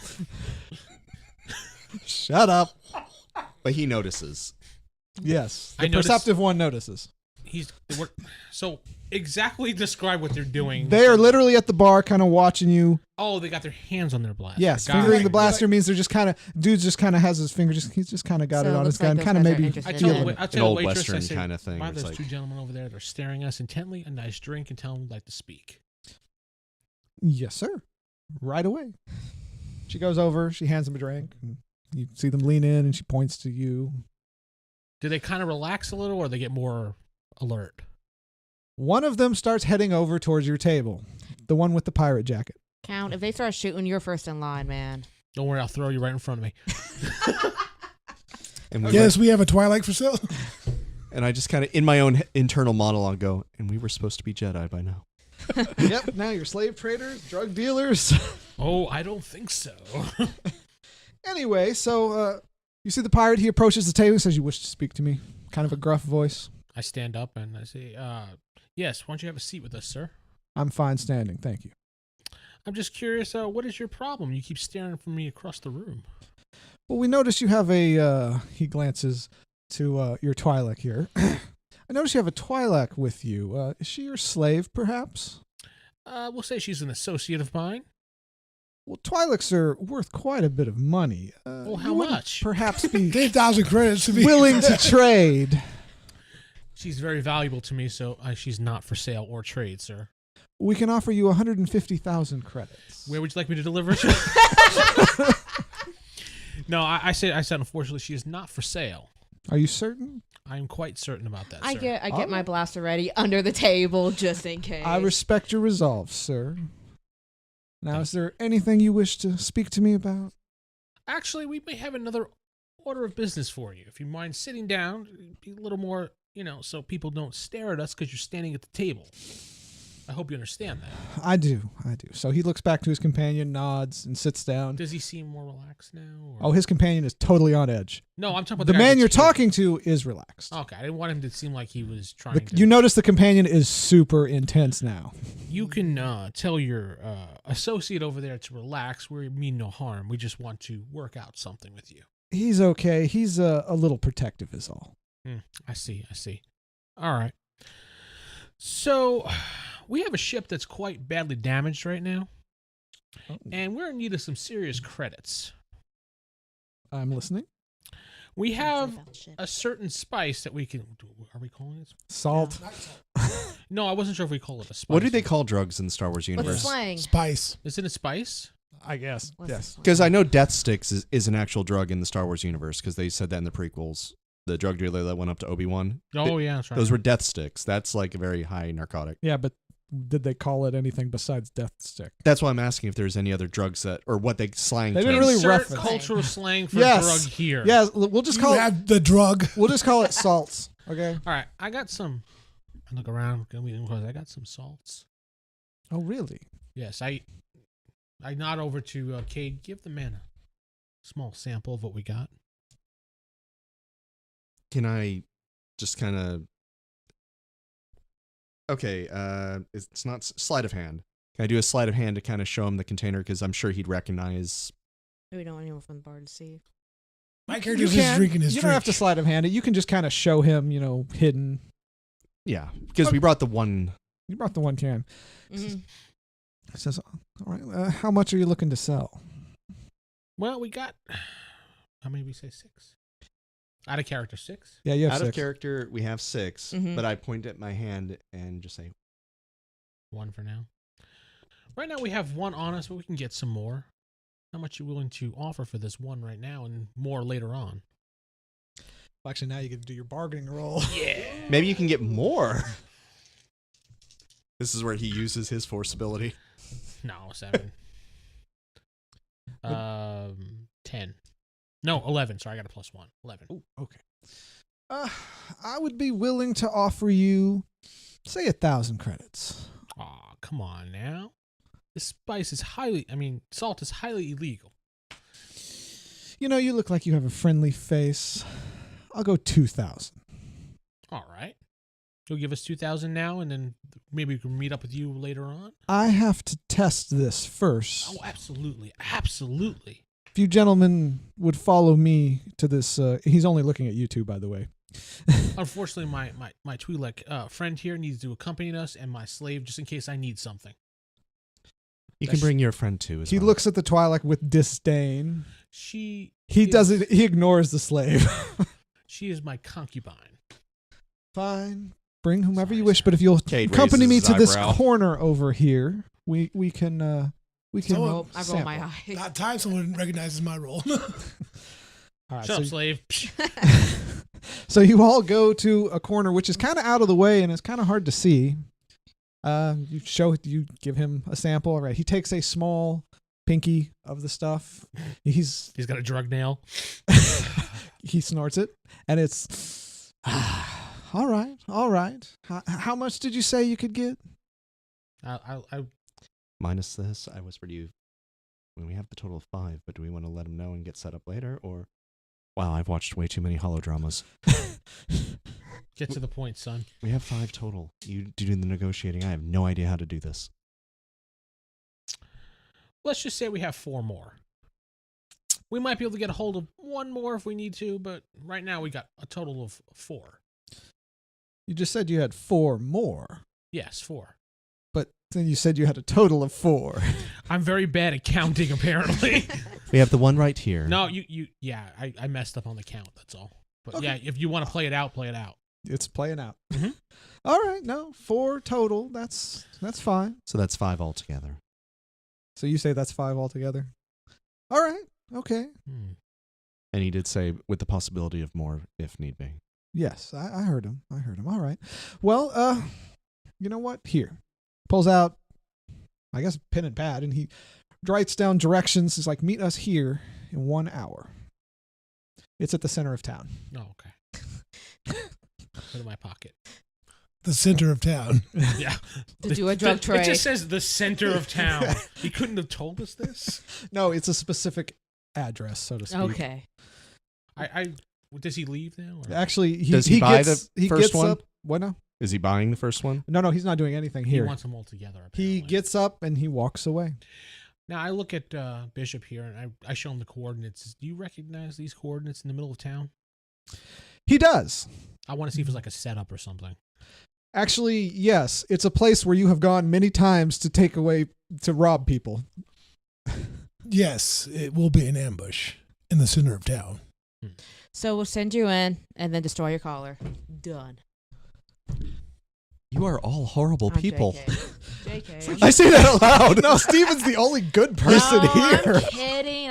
Shut up. But he notices. Yes. I The noticed- perceptive one notices. So exactly describe what they're doing. They are literally at the bar kind of watching you. Oh, they got their hands on their blaster. Yes, Got fingering it. the blaster means they're just kind of, dude just kind of has his finger, he's just kind of got So it it on his looks like gun, those kind of guys are maybe interested in feeling it. it. I An tell the old waitress, Western I say, kind of thing. Why It's those like, two gentlemen over there? They're staring at us intently. A nice drink and tell them we'd like to speak. Yes, sir. Right away. She goes over, she hands him a drink, and you see them lean in, and she points to you. Do they kind of relax a little, or they get more alert? One of them starts heading over towards your table, the one with the pirate jacket. Count, if they start shooting, you're first in line, man. Don't worry, I'll throw you right in front of me. and, we Yes, we have a Twilight for sale. and I just kind of, in my own internal monologue, go, and we were supposed to be Jedi by now. Yep, now you're slave traders, drug dealers. Oh, I don't think so. Anyway, so you see the pirate, he approaches the table and says, "You wish to speak to me?" Kind of a gruff voice. I stand up and I say, yes, why don't you have a seat with us, sir? I'm fine standing, thank you. I'm just curious, what is your problem? You keep staring from me across the room. Well, we notice you have a, he glances to your Twi'lek here. I notice you have a Twi'lek with you. Is she your slave, perhaps? We'll say she's an associate of mine. Well, Twi'leks are worth quite a bit of money. Well, how you wouldn't much? Perhaps be 10,000 credits to be willing to trade. She's very valuable to me, so she's not for sale or trade, sir. We can offer you 150,000 credits. Where would you like me to deliver it to? No, I said, unfortunately, she is not for sale. Are you certain? I am quite certain about that, I sir. get my Alright. blaster ready under the table just in case. I respect your resolve, sir. Now, is there anything you wish to speak to me about? Actually, we may have another order of business for you. If you mind sitting down, be a little more, so people don't stare at us because you're standing at the table. I hope you understand that. I do. So he looks back to his companion, nods, and sits down. Does he seem more relaxed now? Or? Oh, his companion is totally on edge. No, I'm talking about The guy man that's you're here. talking to is relaxed. Okay, I didn't want him to seem like he was trying to. You notice the companion is super intense now. You can tell your associate over there to relax. We mean no harm. We just want to work out something with you. He's okay. He's a little protective is all. I see. All right. So, we have a ship that's quite badly damaged right now, and we're in need of some serious credits. I'm listening. We have a certain spice that we can. Are we calling it? Salt. No, I wasn't sure if we call it a spice. What do they call drugs in the Star Wars What's the universe? slang? Spice. Is it a spice? I guess. What's the Yes. slang? Because I know Death Sticks is an actual drug in the Star Wars universe, because they said that in the prequels. The drug dealer that went up to Obi-Wan. Oh, yeah, that's right. Those were Death Sticks. That's like a very high narcotic. Yeah, but did they call it anything besides death stick? That's why I'm asking if there's any other drugs that, or what they slang They to. didn't really Insert reference. cultural slang for Yes. drug here. Yeah, we'll just call You it. have the drug. We'll just call it salts. Okay. All right, I got some. I look around. I got some salts. Oh, really? Yes, I nod over to Cade. Give the man a small sample of what we got. Can I just kind of... Okay, it's not sleight of hand. Can I do a sleight of hand to kind of show him the container? Because I'm sure he'd recognize... We don't want anyone from the bar to see. My You character's just can. drinking his You drink. don't have to sleight of hand it. You can just kind of show him, hidden. Yeah, because we brought the one... You brought the one can. Mhm. It says, "All right, how much are you looking to sell?" Well, we got. How many did we say? 6? Out of character 6. Yeah, you have Out of 6. character, we have 6, Mhm. but I point at my hand and just say, 1 for now. Right now we have 1 on us, but we can get some more. How much are you willing to offer for this 1 right now and more later on? Well, actually, now you get to do your bargaining roll. Yeah. maybe you can get more. This is where he uses his force ability. No, 7. 10. No, 11. Sorry, I got a +1. 11. Oh, okay. I would be willing to offer you, say, 1,000 credits. Aw, come on now. This salt is highly illegal. You know, you look like you have a friendly face. I'll go 2,000. All right. You'll give us 2,000 now, and then maybe we can meet up with you later on? I have to test this first. Oh, absolutely. Absolutely. If you gentlemen would follow me to this, he's only looking at you two, by the way. Unfortunately, my Twi'lek friend here needs to accompany us, and my slave, just in case I need something. You can bring your friend too. As He well. looks at the Twi'lek with disdain. He He ignores the slave. She is my concubine. Fine. Bring whomever Sorry, you wish, sir. but if you'll Cade accompany me raises to his this eyebrow. corner over here, we can So, I roll sample. my eye. Not time someone recognizes my role. All right, Shut so, up, slave. so you all go to a corner which is kind of out of the way and it's kind of hard to see. You give him a sample. All right, he takes a small pinky of the stuff. He's got a drug nail. He snorts it, and it's all right. How much did you say you could get? I Minus this, I whispered to you, when we have the total of 5, but do we want to let him know and get set up later, or... Wow, I've watched way too many holodramas. get to the point, son. We have 5 total. You do the negotiating. I have no idea how to do this. Let's just say we have 4 more. We might be able to get a hold of 1 more if we need to, but right now we got a total of 4. You just said you had 4 more, Yes, 4. but then you said you had a total of 4. I'm very bad at counting, apparently. We have the one right here. No, I messed up on the count, that's all. But Okay. yeah, if you want to play it out, play it out. It's playing out. Mhm. All right, no, 4 total. That's fine. So that's 5 altogether. So you say that's 5 altogether. All right, okay. And he did say with the possibility of more if need be. Yes, I heard him. All right. Well, you know what? Here. Pulls out, I guess, pen and pad, and he writes down directions. He's like, meet us here in 1 hour. It's at the center of town. Oh, okay. Put it in my pocket. The center of town. Yeah. To do a drug trade. It just says the center of town. He couldn't have told us this? No, it's a specific address, so to speak. Okay. Does he leave now? Or? Actually, Does he buy gets, the he first gets one? up. What now? Is he buying the first one? No, he's not doing anything He here. wants them all together. He Apparently. gets up and he walks away. Now I look at Bishop here and I show him the coordinates. Do you recognize these coordinates in the middle of town? He does. I want to see if it's like a setup or something. Actually, yes. It's a place where you have gone many times to rob people. Yes, it will be an ambush in the center of town. So we'll send you in and then destroy your collar. Done. You are all horrible I'm people. JK. I say that out loud. No, Steven's the only good person No, here. I'm kidding.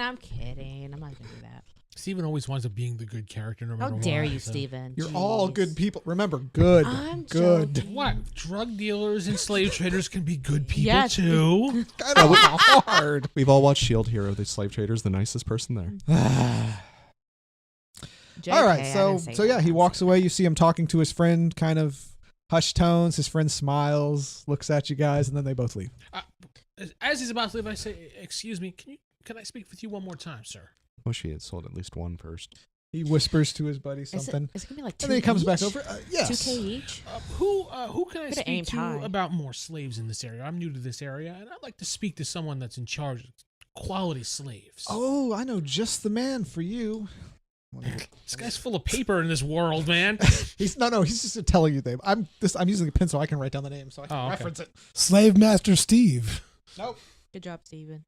I'm not going to do that. Steven always winds up being the good character no matter How what. dare you, so- Steven? You're Jeez. all good people. Remember, good. I'm good. joking. What? Drug dealers and slave traders can be good people Yes. too. Kind of hard. We've all watched Shield Hero. The slave trader's the nicest person there. JK, All right, I so didn't say so yeah, that. he walks away. You see him talking to his friend, kind of hushed tones. His friend smiles, looks at you guys, and then they both leave. As he's about to leave, I say, "Excuse me, can I speak with you one more time, sir?" Wish he had sold at least one first. He whispers to his buddy Is it something, going to be like 2 and then he comes back each? over. Yes. 2K each? Who can I Could've speak aimed to high. about more slaves in this area? I'm new to this area, and I'd like to speak to someone that's in charge of quality slaves. Oh, I know just the man for you. This guy's full of paper in this world, man. He's just telling you name. I'm using a pencil. I can write down the name so I can Oh, okay. reference it. Slave Master Steve. Nope. Good job, Steven.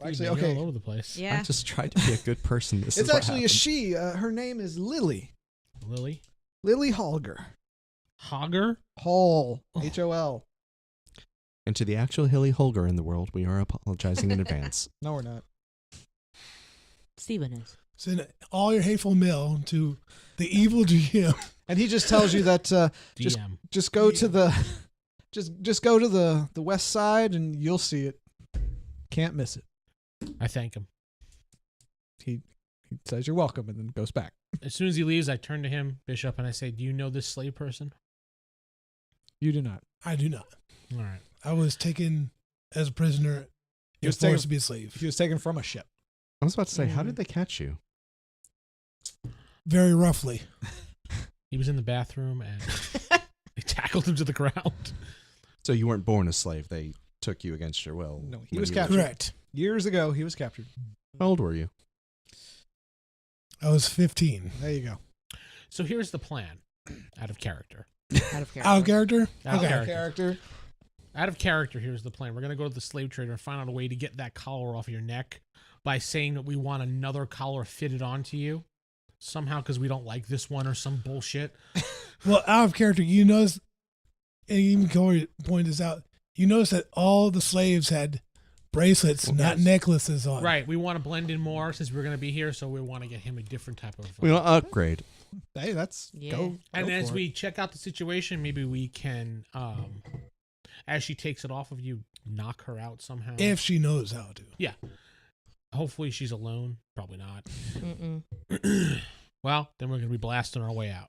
Actually, You're okay. all over the place. Yeah. I just tried to be a good person. This It's is what actually a happened. she. Her name is Lily. Lily Lily Holger. Hogger. Hall. Oh. H-O-L. And to the actual Hilly Holger in the world, we are apologizing in advance. No, we're not. Steven is. Send all your hateful mail to the evil GM. And he just tells you that just DM. just go to the Just go to the west side and you'll see it. Can't miss it. I thank him. He says you're welcome and then goes back. As soon as he leaves, I turn to him, Bishop, and I say, "Do you know this slave person?" You do not. I do not. All right. I was taken as a prisoner. He was and taken forced to be a slave. He was taken from a ship. I was about to say, how did they catch you? Very roughly. He was in the bathroom, and they tackled him to the ground. So you weren't born a slave. They took you against your will. No, he when was you were- captured. Correct. Years ago, he was captured. How old were you? I was 15. There you go. So here's the plan. Out of character. Out of character. Out of character? Out of Okay. character. Character. Out of character, here's the plan. We're going to go to the slave trader and find out a way to get that collar off your neck by saying that we want another collar fitted onto you. Somehow, because we don't like this one or some bullshit. Well, out of character, you notice, and even Corey pointed this out, you notice that all the slaves had bracelets, not yes. necklaces on. Right. We want to blend in more since we're going to be here, so we want to get him a different type of... We want to upgrade. Hey, that's Yeah. go. And go as for we it. check out the situation, maybe we can, as she takes it off of you, knock her out somehow. If she knows how to. Hopefully she's alone. Probably not. Mm-mm. Well, then we're going to be blasting our way out.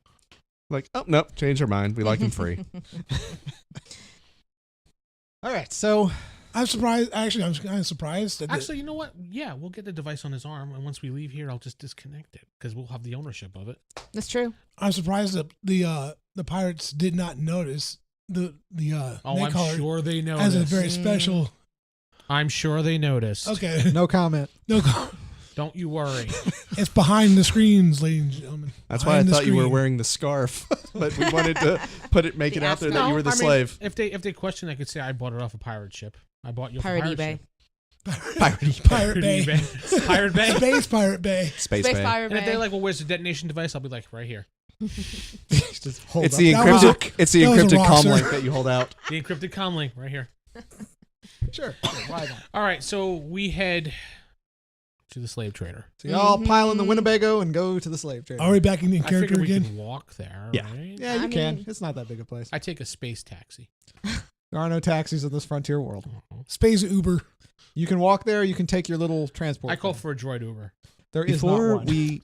Like, oh, no, change our mind. We like him free. All right, so I'm surprised. Actually, I'm kind of surprised. That Actually, you know what? Yeah, we'll get the device on his arm, and once we leave here, I'll just disconnect it because we'll have the ownership of it. That's true. I'm surprised that the pirates did not notice the Oh, neck I'm collar sure they as a noticed. very special. I'm sure they noticed. Okay. no comment. No, Don't you worry. it's behind the screens, ladies and gentlemen. That's why I Behind the thought you were screen. wearing the scarf, but we wanted to make The it out there that ascot. you were the I mean, slave. If they question, I could say I bought it off a pirate ship. I bought you off Pirate a pirate eBay. ship. Pirate Bay. eBay. Pirate Bay. Space Pirate Bay. Space Space Bay. Fire And if Bay. they're like, "Well, where's the detonation device?" I'll be like, "Right here." Just hold It's up. the That was a- encrypted. It's the that was a encrypted rock, comm sir. link that you hold out. The encrypted comm link right here. Sure. Why not? All right, so we head to the slave trader. So y'all pile in the Winnebago and go to the slave trade. Are we back in I character figure we again? can walk there, Yeah. right? Yeah, you I can. mean- It's not that big a place. I take a space taxi. There are no taxis in this frontier world. Space Uber. You can walk there. You can take your little transport. I call thing. for a droid Uber. There is Before not one. we,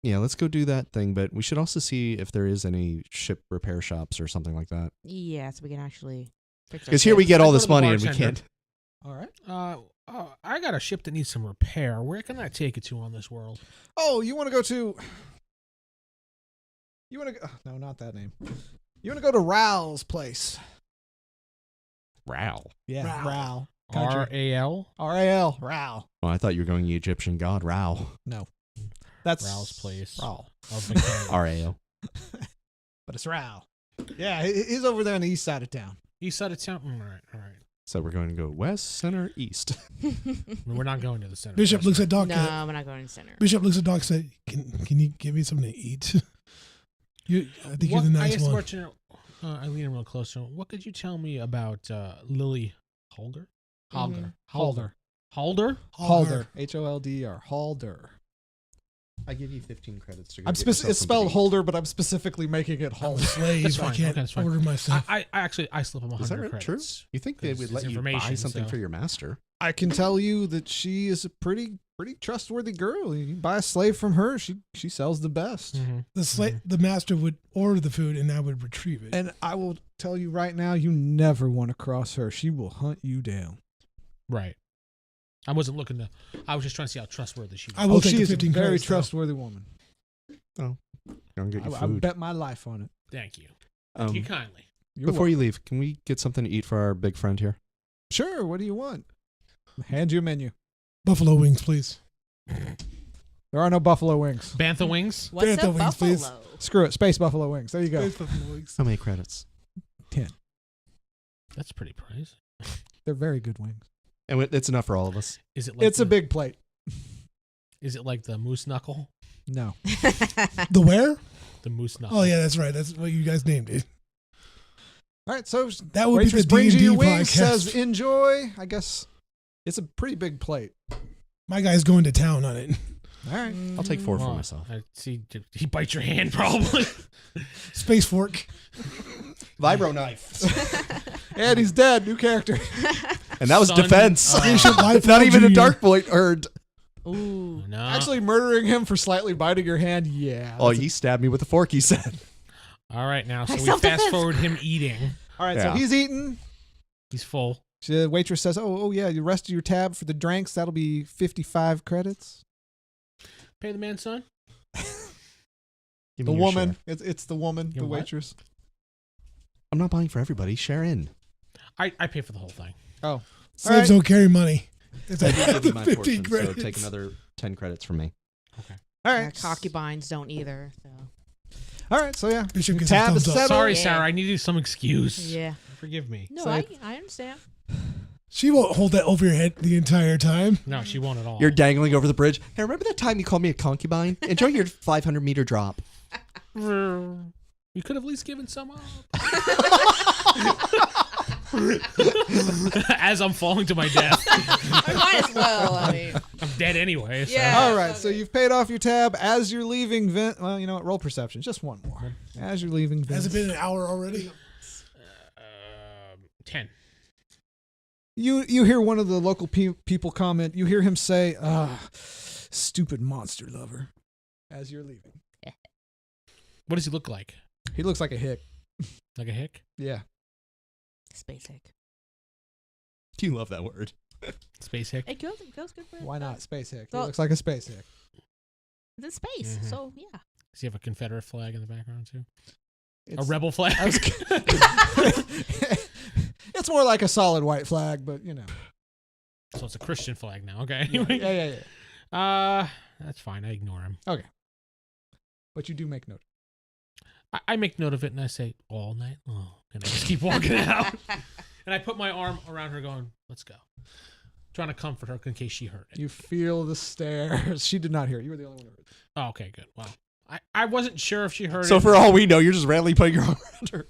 yeah, let's go do that thing. But we should also see if there is any ship repair shops or something like that. Yeah, so we can actually fix our Because here we ship. get I all go this to the money and we bartender. can't. All right. I got a ship that needs some repair. Where can I take it to on this world? Oh, you want to go to? You want to go? No, not that name. You want to go to Raoul's place? Raoul. Yeah, Raoul. Raoul. Country. R-A-L? R-A-L. Raoul. Oh, I thought you were going the Egyptian god Raoul. No, that's Raoul's place. Raoul, Of mechanics. R-A-O. but it's Raoul. Yeah, he's over there on the east side of town. East side of town? All right. So we're going to go west, center, east. We're not going to the center. Bishop looks at Doc. No, we're not going to center. Bishop looks at Doc and said, can you give me something to eat? I think you're the I nice asked the one. bartender, I lean in real closer. What could you tell me about Lily Halder? Mhm. Halder. Halder. H-O-L-D-R. Halder. I give you 15 credits to go. It's spelled Holder, but I'm specifically making it I'm a Halder. slave. That's I fine. can't Okay, that's fine. order myself. I actually slip him Is that 100 really credits. true? You think they would It's let you buy information, something so- for your master? I can tell you that she is a pretty trustworthy girl. You buy a slave from her, she sells the best. Mm-hmm. The master would order the food and I would retrieve it. And I will tell you right now, you never want to cross her. She will hunt you down. Right. I wasn't looking to. I was just trying to see how trustworthy she was. I will take she the is a 15 very credits, though. trustworthy woman. Gonna get you I food. bet my life on it. Thank you. Thank you Um, kindly. You're before welcome. you leave, can we get something to eat for our big friend here? Sure. What do you want? Hand you a menu. Buffalo wings, please. There are no buffalo wings. Bantha wings. What's Bantha a wings, buffalo? please. Screw it. Space buffalo wings. There you go. Buffalo wings. How many credits? 10. That's pretty pricey. They're very good wings. And it's enough for all of us. Is it like It's a big plate. Is it like the moose knuckle? No. The where? The moose knuckle. Oh yeah, that's right. That's what you guys named it. All right. So That would waitress be the brings you D&D your wings, podcast. says enjoy. I guess it's a pretty big plate. My guy's going to town on it. All right. I'll take 4 for Well, myself. I see. He bites your hand probably. Space fork. Vibro knife. And he's dead. New character. And that was Son defense. Bishop Whitefall Not even a Jr. dark point earned. Ooh. No. Actually murdering him for slightly biting your hand. Yeah. Oh, he stabbed me with a fork, he said. All right, now, so we Self-defense. fast forward him eating. All right, so Yeah. he's eating. He's full. The waitress says, oh, yeah, the rest of your tab for the drinks, that'll be 55 credits. Pay the man, son. Give The me your woman. share. It's the woman, Your the what? waitress. I'm not buying for everybody. Share in. I pay for the whole thing. Oh. Slaves don't carry money. It's I like did give you my 15 portion, so credits. take another 10 credits from me. All Our right. concubines don't either. So. All right, so yeah. Bishop Your gets a tab thumbs is up. settled. Sorry, Yeah. Sarah. I needed some excuse. Yeah. Forgive me. No, So- I understand. She won't hold that over your head the entire time. No, she won't at all. You're dangling over the bridge. Hey, remember that time you called me a concubine? Enjoy your 500-meter drop. We could have at least given some up. As I'm falling to my death. I might as well. I mean, I'm dead anyway. So. Yeah. All right, so you've paid off your tab. As you're leaving, well, you know what? Roll perception. Just one more. As you're leaving, Vince, Has it been an hour already? 10. you hear one of the local people comment. You hear him say, stupid monster lover, as you're leaving. What does he look like? He looks like a hick. Like a hick? Yeah. space hick. You love that word. Space hick? It goes good for Why not? Space hick. He So- looks like a space hick. It's in space, Mhm. so yeah. Does he have a Confederate flag in the background too? A It's- rebel flag? I was- it's more like a solid white flag, but you know. So it's a Christian flag now. Okay. Yeah. That's fine. I ignore him. But you do make note. I make note of it and I say all night long, and I just keep walking out. And I put my arm around her, going, "Let's go." Trying to comfort her in case she heard it. You feel the stares. She did not hear it. You were the only one who heard it. Oh, okay, good. Well, I wasn't sure if she heard So it. for all we know, you're just randomly putting your arm around her.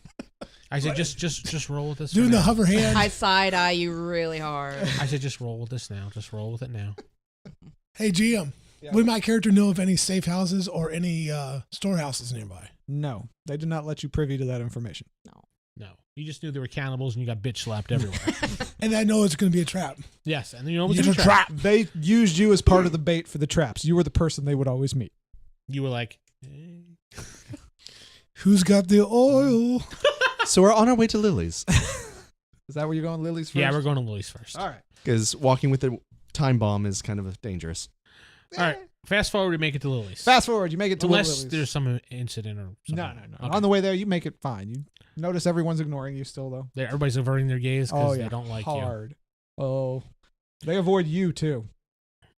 I said, just roll with this. for Doing the now. hover hand. I side eye you really hard. I said, just roll with this now. Just roll with it now. Hey, GM. Yeah. Would my character know of any safe houses or any storehouses nearby? No, they did not let you privy to that information. No, you just knew there were cannibals and you got bitch slapped everywhere. And I know it's going to be a trap. Yes, and you know it was It's a a trap. trap. They used you as part of the bait for the traps. You were the person they would always meet. You were like, eh. Who's got the oil? So we're on our way to Lily's. Is that where you're going, Lily's first? Yeah, we're going to Lily's first. All right. Because walking with the time bomb is kind of dangerous. All right. Fast forward, we make it to Lily's. Fast forward. You make it to Unless Lily's. there's some incident or something. No. Okay. On the way there, you make it fine. You notice everyone's ignoring you still, though. Everybody's averting their gaze because Oh, yeah. they don't like Hard. Oh. They avoid you, too.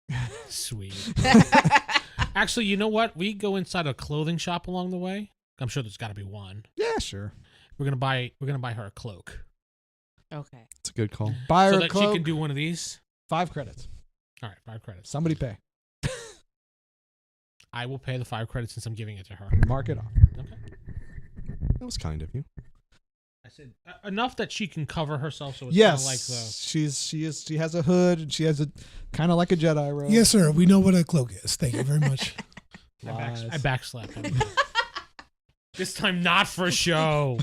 you. Sweet. Actually, you know what? We go inside a clothing shop along the way. I'm sure there's got to be one. Yeah, sure. We're gonna buy her a cloak Okay. It's a good call. Buy her so a that cloak. she can do one of these. 5 credits. All right, 5 credits. Somebody pay. I will pay the 5 credits since I'm giving it to her. Mark it off. Okay. That was kind of you. I said enough that she can cover herself, so it's Yes. kind of like the. She has a hood and she has a kind of like a Jedi robe. Yes, sir. We know what a cloak is. Thank you very much. Lies. I backslapped him. This time, not for show.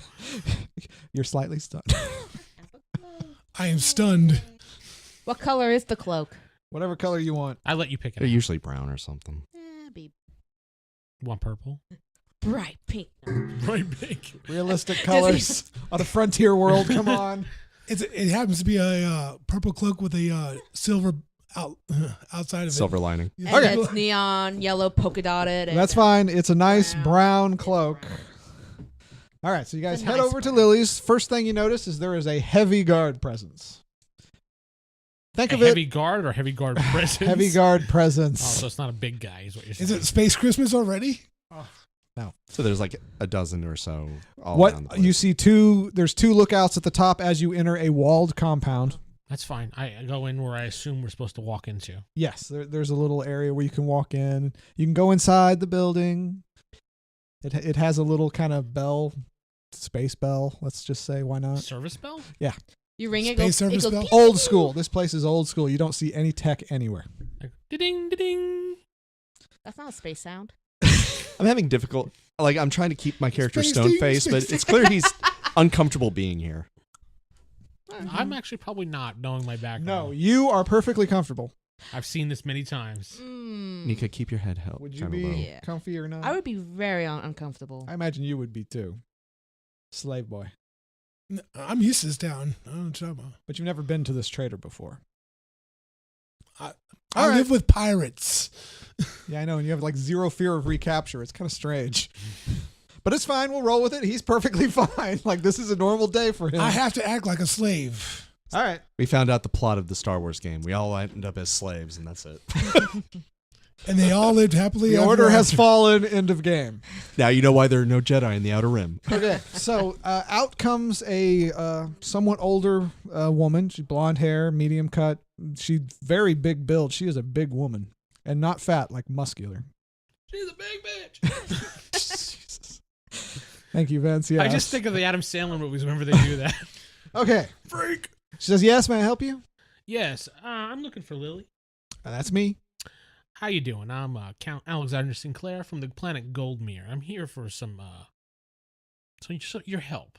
You're slightly stunned. I am stunned. What color is the cloak? Whatever color you want. I let you pick it. They're out. usually brown or something. Be Want purple? bright pink. Right, pink. Realistic colors on a frontier world. Come on. It happens to be a purple cloak with a silver outside of Silver lining. it. And it's neon yellow polka dotted. And That's fine. It's a nice Brown. brown cloak. All right, so you guys It's a head nice over to brown. Lily's. First thing you notice is there is a heavy guard presence. Think A of heavy it. guard or heavy guard presence? Heavy guard Oh, presence. so it's not a big guy, is what you're saying. Is it Space Christmas already? So there's like a dozen or so all around the What place. you see there's 2 lookouts at the top as you enter a walled compound. That's fine. I go in where I assume we're supposed to walk into. Yes, there's a little area where you can walk in. You can go inside the building. It has a little kind of bell, space bell. Let's just say, why not? Service bell? You ring it, Space goes, it service goes bell? beep. Old school. This place is old school. You don't see any tech anywhere. Like, ding, ding. That's not a space sound. I'm having I'm trying to keep my character Space stone ding, faced, but space it's clear he's uncomfortable being here. I'm actually probably not, knowing my background. No, you are perfectly comfortable. I've seen this many times. Nika, keep your head held. Would you kinda be low. Yeah. comfy or not? I would be very uncomfortable. I imagine you would be too. Slave boy. I'm used to this town. I don't know what you're talking about. But you've never been to this trader before. I All right. live with pirates. Yeah, I know, and you have like zero fear of recapture. It's kind of strange. But it's fine. We'll roll with it. He's perfectly fine. Like, this is a normal day for him. I have to act like a slave. All right. We found out the plot of the Star Wars game. We all end up as slaves, and that's it. And they all lived happily The ever order has after. fallen. End of game. Now you know why there are no Jedi in the Outer Rim. Okay, so out comes a somewhat older woman. She's blonde hair, medium cut. She's very big build. She is a big woman, and not fat, like muscular. She's a big bitch. Jesus. Thank you, Vince. Yeah. I just think of the Adam Sandler movies whenever they do that. Okay. Freak. She says, "Yes, may I help you?" Yes, I'm looking for Lily. That's me. How you doing? I'm Count Alexander SinClaire from the planet Goldmere. I'm here for some your help.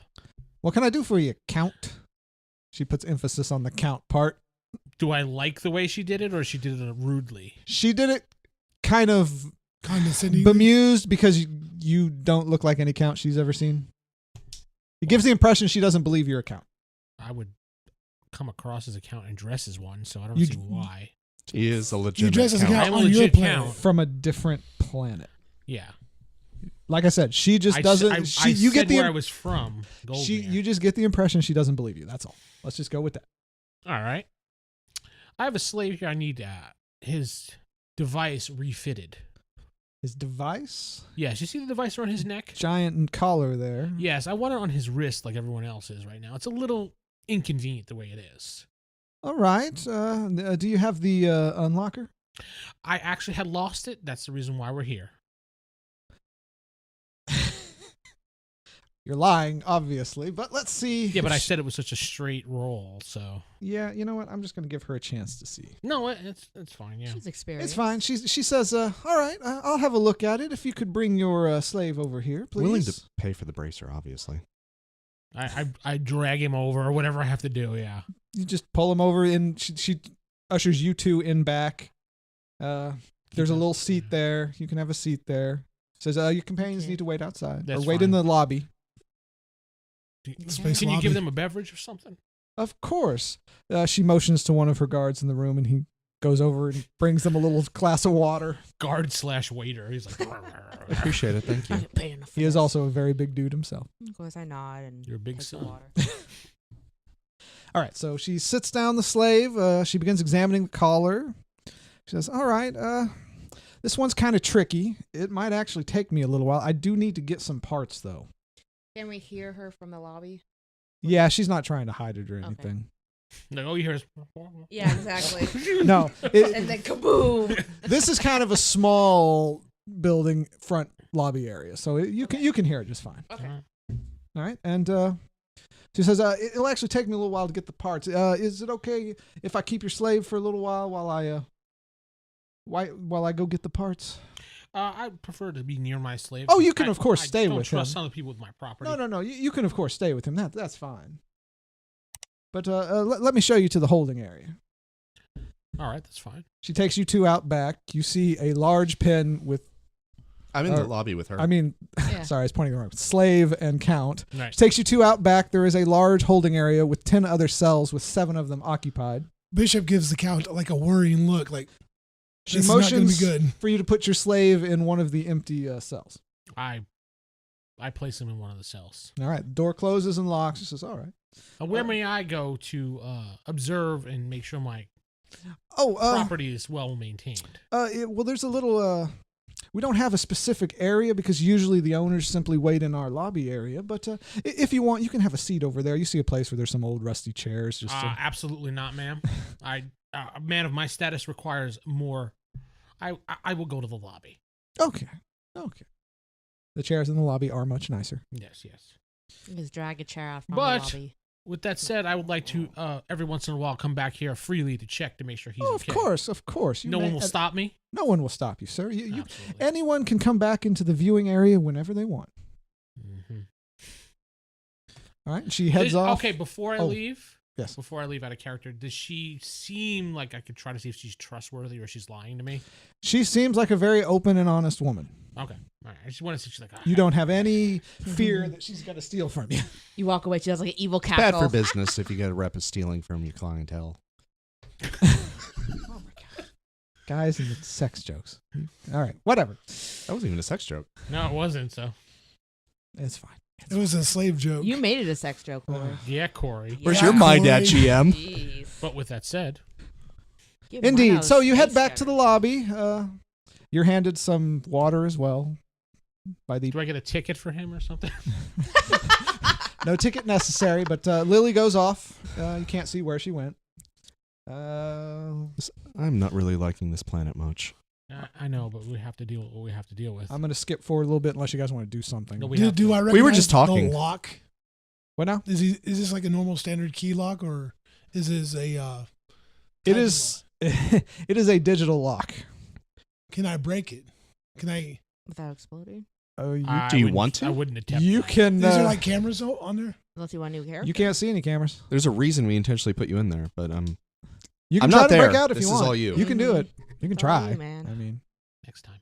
What can I do for you, Count? She puts emphasis on the count part. Do I like the way she did it, or she did it rudely? She did it kind of Condescending. bemused because you don't look like any count she's ever seen. It gives the impression she doesn't believe you're a count. I would come across as a count and dress as one, so I don't You- see why. He is a You legitimate dress as a count. count I'm a on your legit planet. count. From a different planet. Yeah, Like I said, she just I doesn't. You get said where I the was from. Goldmere. you just get the impression she doesn't believe you. That's all. Let's just go with that. All right. I have a slave here. I need his device refitted. His device, Yes, you see the device around his neck? giant collar there. Yes, I want it on his wrist like everyone else is right now. It's a little inconvenient the way it is. All right. Do you have the unlocker? I actually had lost it. That's the reason why we're here. You're lying, obviously, but let's see. Yeah, but I said it was such a straight roll, so Yeah, you know what? I'm just gonna give her a chance to see. no, it's fine. Yeah, She's experienced. It's fine. She says, "All right, I'll have a look at it. If you could bring your slave over here, please." Willing to pay for the bracer, obviously. I drag him over or whatever I have to do. Yeah, You just pull him over, and she ushers you two in back. There's a little seat there. You can have a seat there. Says, your companions Okay. need to wait outside That's or wait in fine. the lobby. Space Can you lobby. give them a beverage or something? Of course. She motions to one of her guards in the room, and he goes over and brings them a little glass of water. Guard/waiter. He's like, I appreciate it. Thank I you. didn't pay enough for He is this. also a very big dude himself. Of course, I nod and You're a big take the son. water. All right, so she sits down the slave. She begins examining the collar. She says, "All right, this one's kind of tricky. It might actually take me a little while. I do need to get some parts, though." Can we hear her from the lobby? Yeah, she's not trying to hide it or Okay. anything. no, you hear is Yeah, exactly. No, And then kaboom! this is kind of a small building front lobby area, so you can hear it just fine. Okay. All right, and she says, "It'll actually take me a little while to get the parts. Is it okay if I keep your slave for a little while while I go get the parts?" I prefer to be near my slave. Oh, you can, I- of course, I stay don't with trust him. other people with my property. No. You can, of course, stay with him. That's fine. But let me show you to the holding area. All right, that's fine. She takes you two out back. You see a large pen with, I'm in the lobby with her. I mean, Yeah. sorry, I was pointing wrong. Slave and count. Right. She takes you two out back. There is a large holding area with 10 other cells with 7 of them occupied. Bishop gives the count like a worrying look, like She this is not going to be motions good. for you to put your slave in one of the empty cells. I place him in one of the cells. All right. The door closes and locks. She says, "All right." Where may I go to observe and make sure my Oh, property is well maintained? well, there's a little. We don't have a specific area because usually the owners simply wait in our lobby area. But if you want, you can have a seat over there. You see a place where there's some old rusty chairs. Just to... Absolutely not, ma'am. A man of my status requires more. I will go to the lobby. Okay. The chairs in the lobby are much nicer. Yes. Just drag a chair out from But- the lobby. With that said, I would like to every once in a while come back here freely to check to make sure he's Oh, okay. of course. You No may- one will stop me. No one will stop you, sir. You, Absolutely. anyone can come back into the viewing area whenever they want. Mhm. All right. She heads off. Okay, before I Oh. leave, Yes. Before I leave out of character, does she seem like I could try to see if she's trustworthy or she's lying to me? She seems like a very open and honest woman. Okay. All right. I just want to see if she's like, You don't have any fear that she's going to steal from you. You walk away. She does like an evil Bad cackle. for business if you get a rep of stealing from your clientele. Guys and the sex jokes. All right, whatever. That wasn't even a sex joke. No, it wasn't. So, It's fine. It was a slave joke. You made it a sex joke, Corey. yeah, Corey. Where's Yeah, your mind at, Corey. GM? Jeez. But with that said, Give mine Indeed. a So you head space back to the joke. lobby. You're handed some water as well. By the do I get a ticket for him or something? no ticket necessary, but Lily goes off. You can't see where she went. I'm not really liking this planet much. I know, but we have to deal with what we have to deal with. I'm going to skip forward a little bit unless you guys want to do something. No, we Do, have do to. I recognize We were just talking. the lock? What now? Is this like a normal standard key lock, or is this a? It type of is. It is a digital lock. lock? Can I break it? Can I? Without exploding. Oh, you Do you wouldn't- want to? I wouldn't attempt you that. can. Is there like cameras on there? Unless you want a new character. You can't see any cameras. There's a reason we intentionally put you in there, but You can I'm try not to break there. out if This you is want. all you. You can do it. You can It's all try. you, man. I mean. Next time.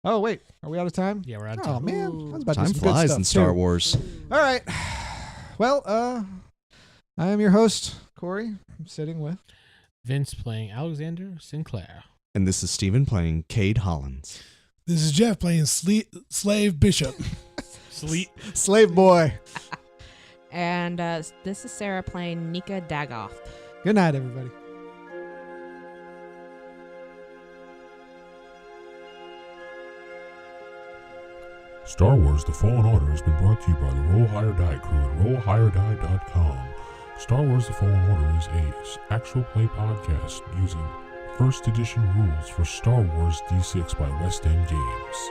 Oh wait, are we out of time? Yeah, we're out of Oh time. man, I was about to time do some good flies stuff, in Star too. Wars. All right. Well, I am your host, Corey. I'm sitting with. Vince playing Alexander SinClaire. And this is Steven playing Cade Hollins. This is Jeff playing slave bishop. Sleep. Slave boy. And this is Sarah playing Nika Daggoth. Good night, everybody. Star Wars The Fallen Order has been brought to you by the Roll Higher Die crew at RollHigherDie.com. Star Wars The Fallen Order is a actual play podcast using first edition rules for Star Wars D6 by West End Games.